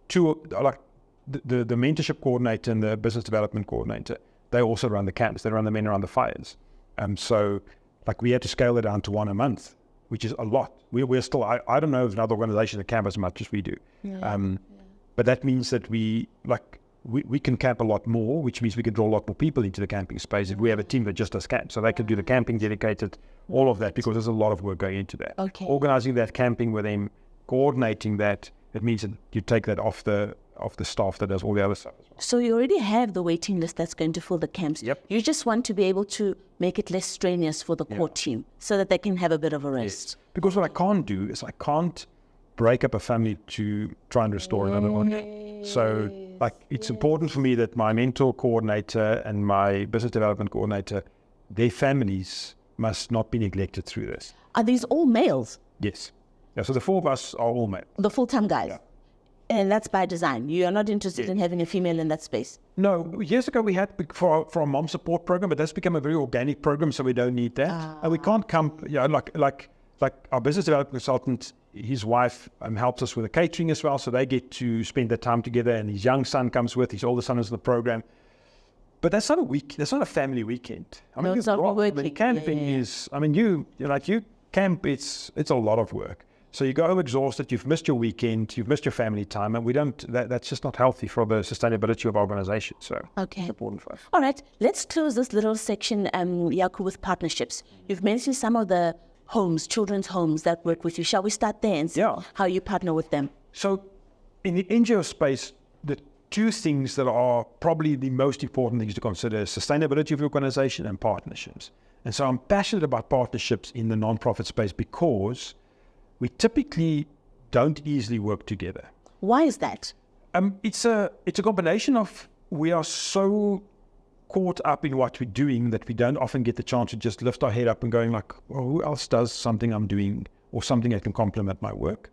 the mentorship coordinator and the business development coordinator, they also run the camps. They run the men around the fires. So like we had to scale it down to 1 a month, which is a lot. We're still, I don't know if another organization that camp as much as we do. But that means that we can camp a lot more, which means we can draw a lot more people into the camping space if we have a team that just does camp. So they can do the camping dedicated, all of that, because there's a lot of work going into that. Okay. Organizing that camping with them, coordinating that, it means that you take that off the staff that does all the other stuff as well. So you already have the waiting list that's going to fill the camps. Yep. You just want to be able to make it less strenuous for the core team so that they can have a bit of a rest. Yes. Because what I can't do is I can't break up a family to try and restore another one. So it's important for me that my mentor coordinator and my business development coordinator, their families must not be neglected through this. Are these all males? Yes. Yeah, so the 4 of us are all male. The full-time guys? Yeah. And that's by design. You are not interested in having a female in that space? No. Years ago we had for our mom support program, but that's become a very organic program, so we don't need that. And we can't come, like our business development consultant, his wife helps us with the catering as well, so they get to spend their time together, and his young son comes with, his older son is in the program. But that's not a family weekend. I mean, it's not a work weekend. Camping is, I mean, you camp, it's a lot of work. So you go home exhausted, you've missed your weekend, you've missed your family time, and that's just not healthy for the sustainability of our organization. So it's important for us. All right, let's close this little section, Jaco, with partnerships. You've mentioned some of the homes, children's homes that work with you. Shall we start there and see how you partner with them? So in the NGO space, the 2 things that are probably the most important things to consider is sustainability of your organization and partnerships. And so I'm passionate about partnerships in the nonprofit space because we typically don't easily work together. Why is that? It's a combination of we are so caught up in what we're doing that we don't often get the chance to just lift our head up and going like, well, who else does something I'm doing or something that can complement my work?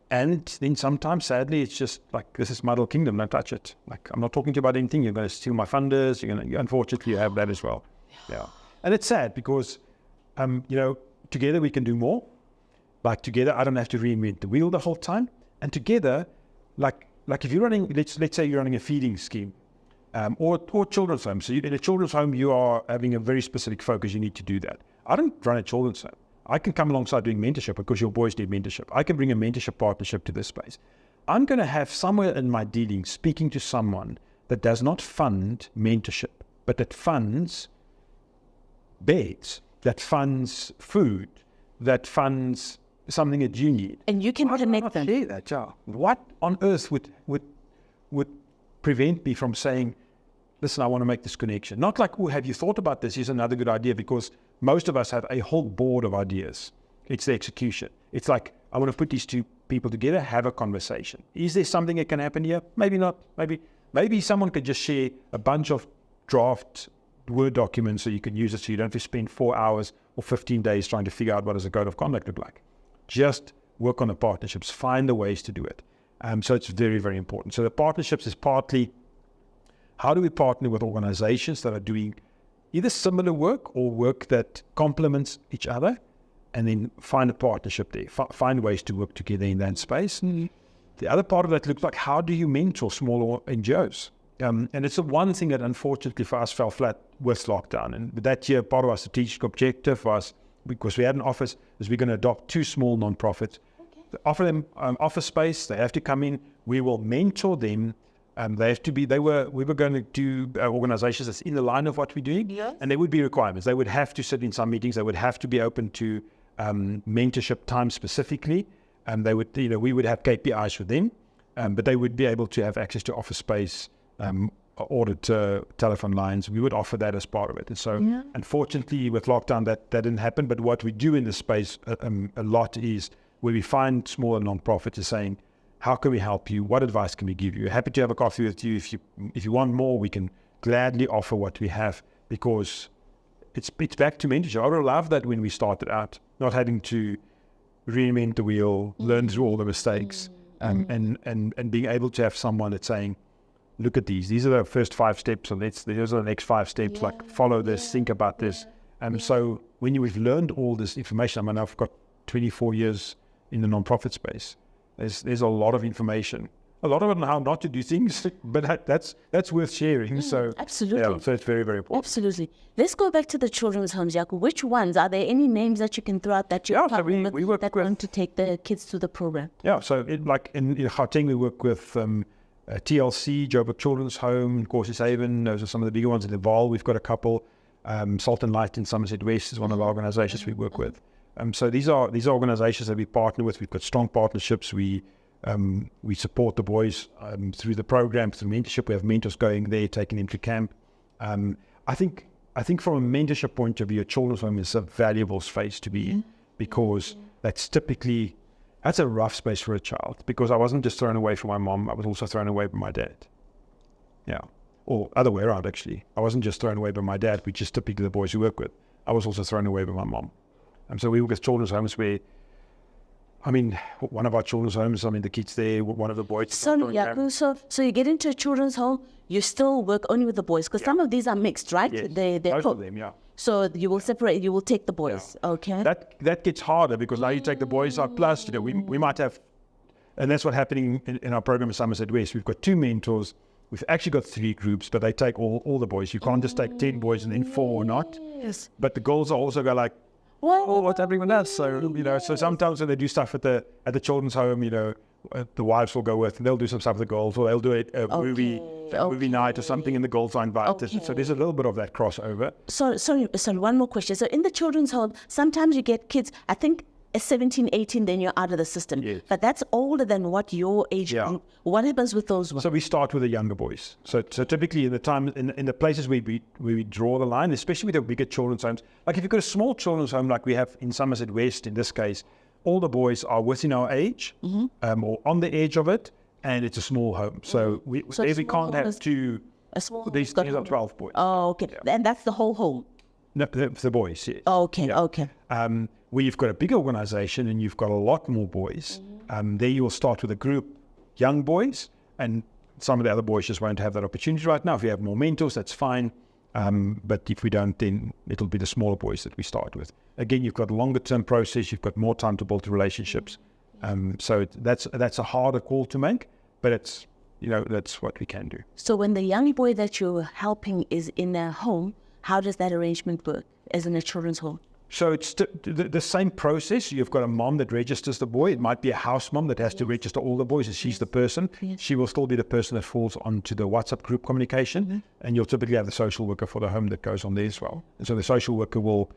And then sometimes, sadly, it's just like, this is my little kingdom, don't touch it. Like, I'm not talking to you about anything. You're going to steal my funders. Unfortunately, you have that as well. Yeah. And it's sad because, together we can do more. Like together, I don't have to reinvent the wheel the whole time. And together, like if you're running, let's say you're running a feeding scheme, or children's home. So in a children's home, you are having a very specific focus. You need to do that. I don't run a children's home. I can come alongside doing mentorship because your boys need mentorship. I can bring a mentorship partnership to this space. I'm going to have somewhere in my dealings speaking to someone that does not fund mentorship, but that funds beds, that funds food, that funds something that you need. And you can connect them. Share that, yeah. What on earth would prevent me from saying, listen, I want to make this connection? Not like, oh, have you thought about this? Here's another good idea, because most of us have a whole board of ideas. It's the execution. It's like, I want to put these two people together, have a conversation. Is there something that can happen here? Maybe not. Maybe someone could just share a bunch of draft Word documents so you can use it, so you don't have to spend 4 hours or 15 days trying to figure out what does a code of conduct look like. Just work on the partnerships, find the ways to do it. So it's very, very important. So the partnerships is partly, how do we partner with organizations that are doing either similar work or work that complements each other, and then find a partnership there, find ways to work together in that space. Mm-hmm. The other part of that looks like, how do you mentor smaller NGOs? And it's the one thing that unfortunately for us fell flat with lockdown. And that year, part of our strategic objective was, because we had an office, is we're going to adopt 2 small nonprofits, offer them office space. They have to come in. We will mentor them. They have to be. We were going to do organizations that's in the line of what we're doing, yes. And there would be requirements. They would have to sit in some meetings. They would have to be open to mentorship time specifically. They would, we would have KPIs for them, but they would be able to have access to office space, audit telephone lines. We would offer that as part of it. And so, unfortunately, with lockdown, that didn't happen. But what we do in this space a lot is where we find smaller nonprofits is saying, how can we help you? What advice can we give you? Happy to have a coffee with you. If you want more, we can gladly offer what we have, because it's back to mentorship. I would love that when we started out, not having to reinvent the wheel, learn through all the mistakes, and being able to have someone that's saying, look at these. These are the first 5 steps, and these are the next 5 steps. Like follow this, think about this. So when we've learned all this information, I mean, I've got 24 years in the nonprofit space. There's a lot of information, a lot of it on how not to do things, but that's worth sharing. So absolutely, so it's very, very important. Absolutely. Let's go back to the children's homes, Jaco. Which ones are there? Any names that you can throw out that you we work that with, want to take the kids to the program? Yeah, so like in Gauteng, we work with TLC, Joburg Children's Home, Cautious Haven. Those are some of the bigger ones. In the Val, we've got a couple. Salt and Light in Somerset West is one of our organizations we work with. So these are organizations that we partner with. We've got strong partnerships. We support the boys through the program, through mentorship. We have mentors going there, taking them to camp. I think from a mentorship point of view, a children's home is a valuable space to be in, because that's a rough space for a child, because I wasn't just thrown away from my mom, I was also thrown away by my dad. Yeah. Or other way around, actually. I wasn't just thrown away by my dad, which is typically the boys we work with. I was also thrown away by my mom. So we work with children's homes where, I mean, one of our children's homes, I mean, the kids there, one of the boys. So you get into a children's home, you still work only with the boys, because some of these are mixed, right? Yes, they're most of them, yeah. So you will separate, you will take the boys, okay? That gets harder, because now you take the boys out, plus, we might have, and that's what's happening in our program in Somerset West. We've got 2 mentors. We've actually got 3 groups, but they take all the boys. You can't just take 10 boys and then 4 or not. Yes. But the girls are also go like, what's everyone else? So, so sometimes when they do stuff at the children's home, the wives will go with, and they'll do some stuff with the girls, or they'll do a movie night or something, and the girls are invited. Okay. So there's a little bit of that crossover. So one more question. So in the children's home, sometimes you get kids, I think, at 17, 18, then you're out of the system. Yes. But that's older than what your age group. What happens with those ones? So we start with the younger boys. So typically in the places where we draw the line, especially with the bigger children's homes, like if you've got a small children's home like we have in Somerset West in this case, all the boys are within our age, or on the edge of it, and it's a small home. So we can't have two. A small home. These are 12 boys. Oh, okay. Yeah. And that's the whole home. No, the boys, yes. Oh, okay, yeah. Okay. Where you've got a big organization and you've got a lot more boys, there you will start with a group, young boys, and some of the other boys just won't have that opportunity right now. If you have more mentors, that's fine. But if we don't, then it'll be the smaller boys that we start with. Again, you've got a longer term process, you've got more time to build relationships. So that's a harder call to make, but it's, that's what we can do. So when the young boy that you're helping is in a home, how does that arrangement work as in a children's home? So it's the same process. You've got a mom that registers the boy. It might be a house mom that has to register all the boys, and she's the person. Yes. She will still be the person that falls onto the WhatsApp group communication, and you'll typically have the social worker for the home that goes on there as well. And so the social worker will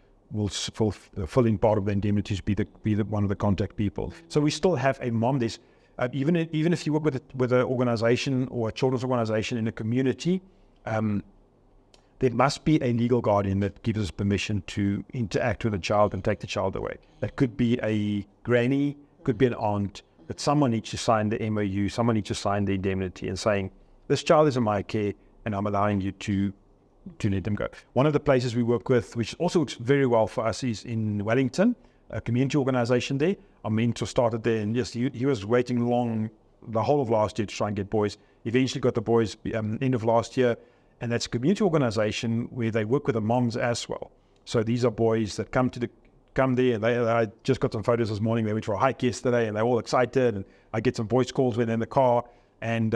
fill in part of the indemnities, be the one of the contact people. So we still have a mom. There's even if you work with an organization or a children's organization in a community, there must be a legal guardian that gives us permission to interact with the child and take the child away. That could be a granny, could be an aunt, but someone needs to sign the MOU, someone needs to sign the indemnity and saying, this child is in my care and I'm allowing you to let them go. One of the places we work with, which also works very well for us, is in Wellington, a community organization there. Our mentor started there, and yes, he was waiting long, the whole of last year to try and get boys. Eventually got the boys end of last year. And that's a community organization where they work with the moms as well. So these are boys that come there, and I just got some photos this morning. They went for a hike yesterday, and they're all excited. And I get some voice calls when they're in the car. And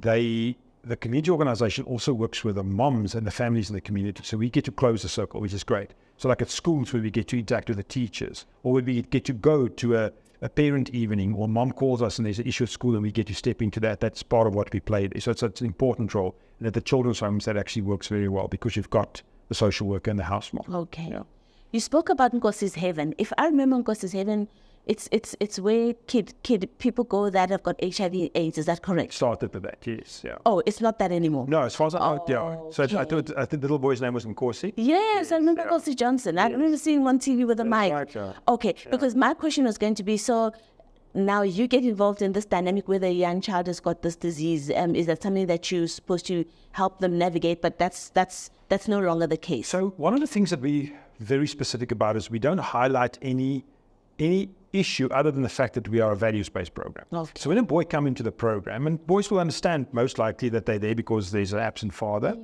the community organization also works with the moms and the families in the community. So we get to close the circle, which is great. So like at schools where we get to interact with the teachers, or where we get to go to a parent evening, or mom calls us and there's an issue at school and we get to step into that. That's part of what we play. So it's an important role. And at the children's homes, that actually works very well because you've got the social worker and the house mom. Okay. Yeah. You spoke about Nkosi's Heaven. If I remember Nkosi's Heaven, it's where people go that have got HIV/AIDS. Is that correct? Started with that, yes. Yeah. Oh, it's not that anymore. No, as far as I know, yeah. So okay. I think the little boy's name was Nkosi. Yes, I remember Nkosi Johnson. I remember seeing him on TV with a mic. Right, yeah. Okay, because my question was going to be, so now you get involved in this dynamic where the young child has got this disease. Is that something that you're supposed to help them navigate? But that's no longer the case. So one of the things that we're very specific about is we don't highlight any issue other than the fact that we are a values-based program. Okay. So when a boy comes into the program, and boys will understand most likely that they're there because there's an absent father,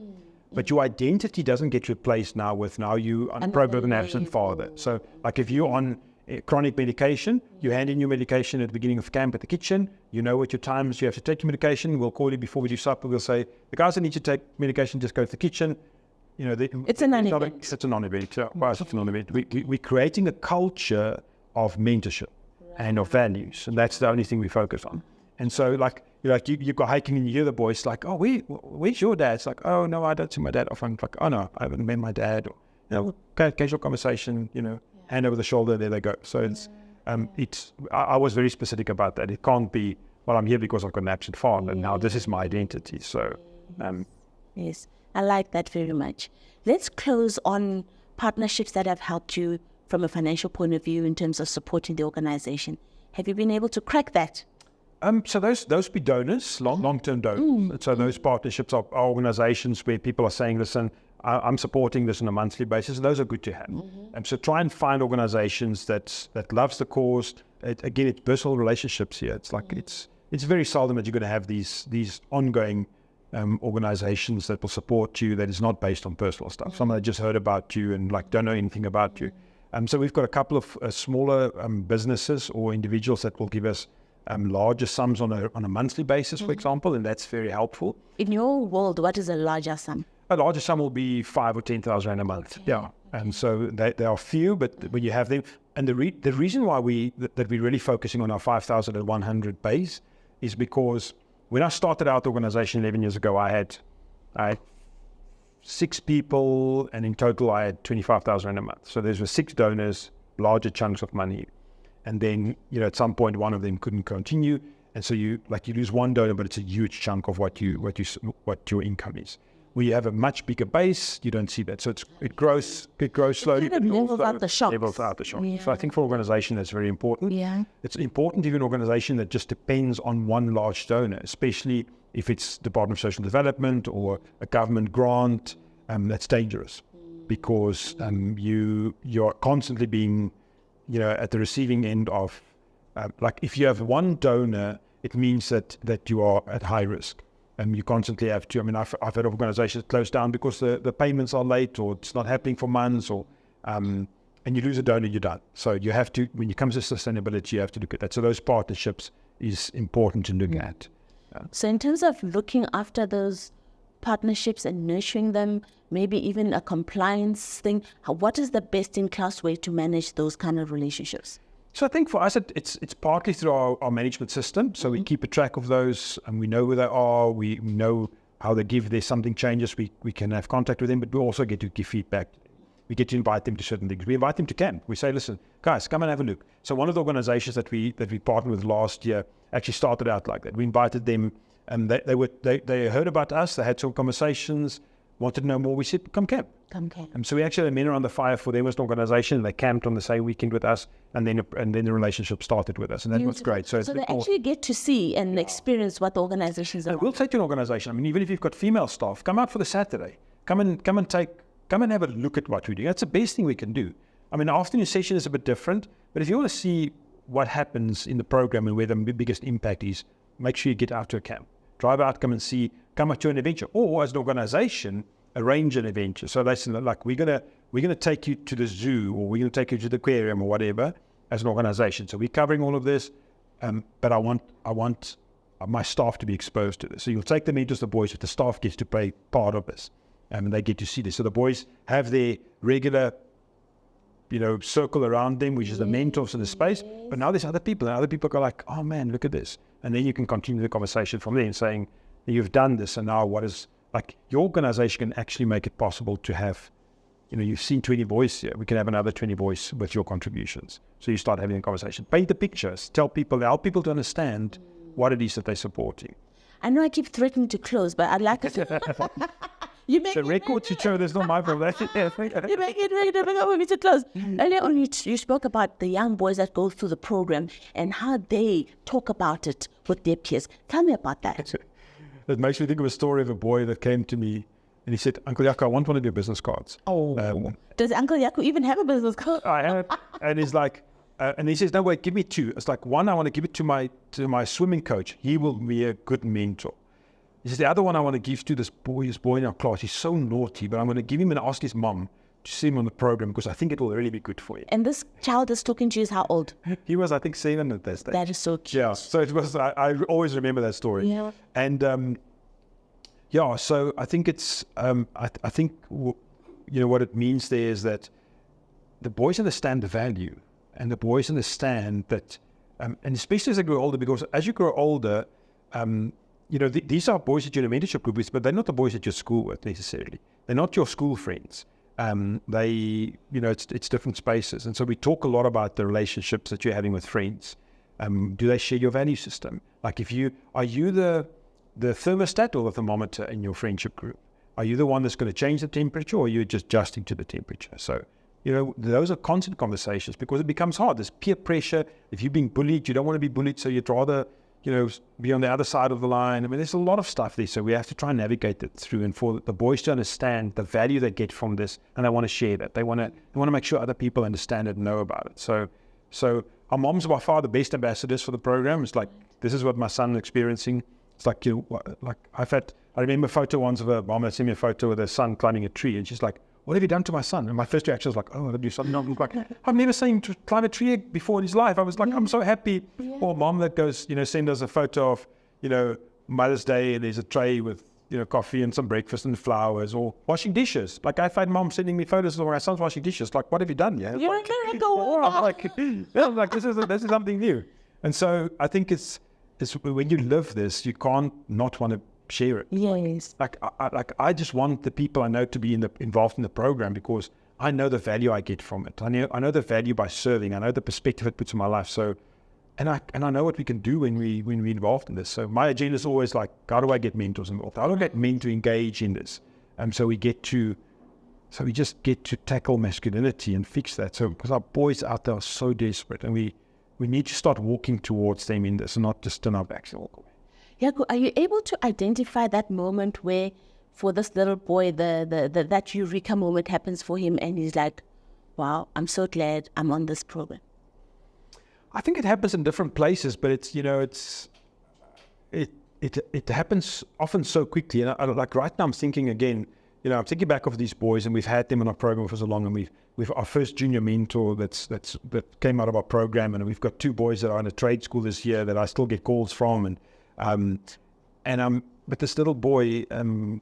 but your identity doesn't get replaced now you on a program with an absent father. So like if you're on chronic medication, you hand in your medication at the beginning of camp at the kitchen, you know what your times you have to take your medication, we'll call you before we do supper, we'll say, the guys that need to take medication, just go to the kitchen. It's a non-event. It's a non-event. Why is it a non-event? We're creating a culture of mentorship and of values, and that's the only thing we focus on. And so you go hiking and you hear the boys like, oh, where's your dad? It's like, oh no, I don't see my dad often. Like, oh no, I haven't met my dad. Or, casual conversation, hand over the shoulder, there they go. So I was very specific about that. It can't be, well, I'm here because I've got an absent father, and now this is my identity. So yes, I like that very much. Let's close on partnerships that have helped you from a financial point of view in terms of supporting the organization. Have you been able to crack that? So those be donors, long-term donors. So those partnerships are organizations where people are saying, listen, I'm supporting this on a monthly basis. Those are good to have. So try and find organizations that loves the cause. Again, it's personal relationships here. It's like it's very seldom that you're going to have these ongoing organizations that will support you that is not based on personal stuff. Someone that just heard about you and don't know anything about you. So we've got a couple of smaller businesses or individuals that will give us larger sums on a monthly basis, for example, and that's very helpful. In your world, what is a larger sum? A larger sum will be 5,000 or 10,000 a month. Okay. Yeah, and so they are few, but when you have them, and the reason why we're really focusing on our 5,100 base is because when I started out the organization 11 years ago, I had 6 people, and in total I had 25,000 a month. So there were 6 donors, larger chunks of money, and then at some point one of them couldn't continue, and so you lose one donor, but it's a huge chunk of what your income is. When you have a much bigger base, you don't see that. So it grows slowly. It levels out the shocks. Yeah. So I think for an organization that's very important. Yeah. It's important to be an organization that just depends on one large donor, especially if it's Department of Social Development or a government grant. That's dangerous because you're constantly being, at the receiving end of, if you have one donor, it means that you are at high risk. You constantly have to. I mean, I've had organizations close down because the payments are late or it's not happening for months, or and you lose a donor, you're done. So you have to, when it comes to sustainability, you have to look at that. So those partnerships is important to look at. So in terms of looking after those partnerships and nurturing them, maybe even a compliance thing, what is the best-in-class way to manage those kind of relationships? So I think for us, it's partly through our management system. So we keep a track of those, and we know where they are. We know how they give. If there's something changes, we can have contact with them, but we also get to give feedback. We get to invite them to certain things. We invite them to camp. We say, listen, guys, come and have a look. So one of the organizations that we partnered with last year actually started out like that. We invited them, and they heard about us. They had some conversations, wanted to know more. We said, come camp. Come camp. So we actually had men around the fire for them as an organization. They camped on the same weekend with us, and then the relationship started with us, and that was great. So they actually get to see and experience what the organizations are. We'll take to an organization. I mean, even if you've got female staff, come out for the Saturday. Come and have a look at what we do. That's the best thing we can do. I mean, the afternoon session is a bit different, but if you want to see what happens in the program and where the biggest impact is, make sure you get out to a camp. Drive out, come and see, come out to an adventure, or as an organization, arrange an adventure. So that's like, we're gonna take you to the zoo, or we're gonna take you to the aquarium, or whatever, as an organization. So we're covering all of this, but I want my staff to be exposed to this. So you'll take them into the boys, but the staff gets to play part of this, and they get to see this. So the boys have their regular, circle around them, which is the mentors in the space. But now there's other people, and other people go like, oh man, look at this. And then you can continue the conversation from there and saying, you've done this, and now what is, like, your organization can actually make it possible to have, you've seen 20 boys here. We can have another 20 boys with your contributions. So you start having a conversation. Paint the pictures. Tell people, help people to understand what it is that they're supporting. I know I keep threatening to close, but I'd like to... You make the record to show there's not my problem. You make it very difficult for me to close. Earlier on, you spoke about the young boys that go through the program and how they talk about it with their peers. Tell me about that. That makes me think of a story of a boy that came to me and he said, Uncle Jaco, I want one of your business cards. Does Uncle Jaco even have a business card? I have. And he's like, and he says, no, wait, give me two. It's like, one, I want to give it to my swimming coach. He will be a good mentor. He says, the other one I want to give to this boy in our class. He's so naughty, but I'm going to give him and ask his mom to see him on the program because I think it will really be good for him. And this child that's talking to you is how old? He was, I think, 7 at that stage. That is so cute. Yeah, so it was, I always remember that story. Yeah. And so I think it's, I think, what it means there is that the boys understand the value, and the boys understand that, and especially as they grow older, because as you grow older, these are boys that you're in a mentorship group with, but they're not the boys at your school with necessarily. They're not your school friends. It's different spaces. And so we talk a lot about the relationships that you're having with friends. Do they share your value system? Like are you the thermostat or the thermometer in your friendship group? Are you the one that's going to change the temperature, or are you just adjusting to the temperature? So, those are constant conversations because it becomes hard. There's peer pressure. If you're being bullied, you don't want to be bullied, so you'd rather be on the other side of the line. I mean, there's a lot of stuff there. So we have to try and navigate it through, and for the boys to understand the value they get from this, and they want to share that. They want to make sure other people understand it and know about it. So our moms by far the best ambassadors for the program. It's like, this is what my son is experiencing. It's like, I remember a photo once of a mom that sent me a photo with her son climbing a tree, and she's like, what have you done to my son? And my first reaction was like, oh, I'll do something. I'm like, I've never seen him to climb a tree before in his life. I was like, I'm so happy. Yeah. Or mom that goes, send us a photo of, Mother's Day, and there's a tray with, coffee and some breakfast and flowers, or washing dishes. Like, I've had mom sending me photos of my son's washing dishes. Like, what have you done? Yeah, you're like, a miracle. I'm like, this is something new. And so I think it's when you live this, you can't not want to share it. Yes. I just want the people I know to be involved in the program because I know the value I get from it. I know the value by serving. I know the perspective it puts in my life. So, and I know what we can do when we're involved in this. So my agenda is always like, how do I get mentors involved? How do I get men to engage in this? So we just get to tackle masculinity and fix that. So because our boys out there are so desperate, and we need to start walking towards them in this, and not just turn our backs and walk away. Jaco, are you able to identify that moment where, for this little boy, that eureka moment happens for him, and he's like, wow, I'm so glad I'm on this program? I think it happens in different places, but it's it happens often so quickly. And like right now, I'm thinking again. I'm thinking back of these boys, and we've had them in our program for so long, and we've our first junior mentor that came out of our program, and we've got 2 boys that are in a trade school this year that I still get calls from, but this little boy, I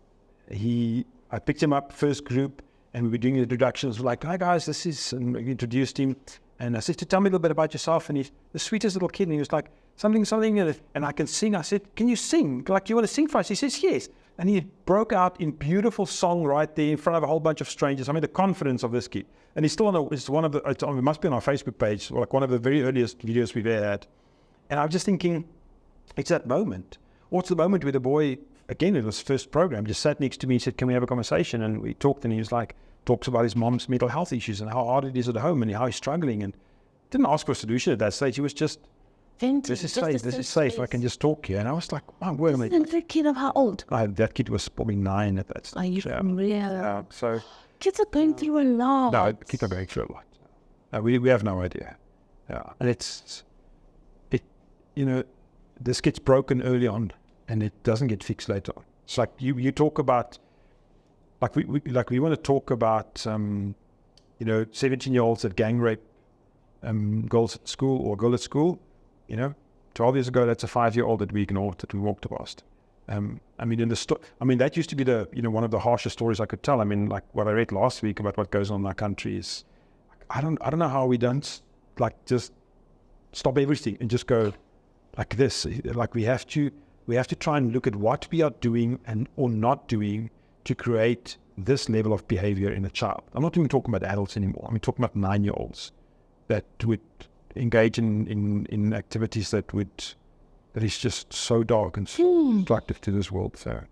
picked him up first group, and we were doing the introductions. We're like, "Hi guys, this is," and we introduced him, and I said, "Tell me a little bit about yourself." And he's the sweetest little kid, and he was like, "Something," and I can sing. I said, "Can you sing? Like, you want to sing for us?" He says, "Yes." And he broke out in beautiful song right there in front of a whole bunch of strangers. I mean, the confidence of this kid. And he's still it must be on our Facebook page, like one of the very earliest videos we've ever had. And I'm just thinking, it's that moment. Or it's the moment where the boy, again, in his first program, just sat next to me and said, "Can we have a conversation?" And we talked, and he was like, talks about his mom's mental health issues and how hard it is at home and how he's struggling. And didn't ask for a solution at that stage. He was just, this is safe. I can just talk here. And I was like, my word. And that kid of how old? That kid was probably 9 at that stage. Are you from real? Yeah, so kids are going through a lot. No, kids are going through a lot. We have no idea. Yeah, and this gets broken early on, and it doesn't get fixed later on. It's like you talk about, we want to talk about, 17-year-olds that gang rape girls at school or girl at school. 12 years ago, that's a 5-year-old that we ignored, that we walked past. That used to be one of the harshest stories I could tell. I mean, like what I read last week about what goes on in our country is, I don't know how we don't just stop everything and just go like this. Like we have to try and look at what we are doing or not doing to create this level of behavior in a child. I'm not even talking about adults anymore. I'm talking about 9-year-olds that would engage in activities that is just so dark and so destructive to this world. So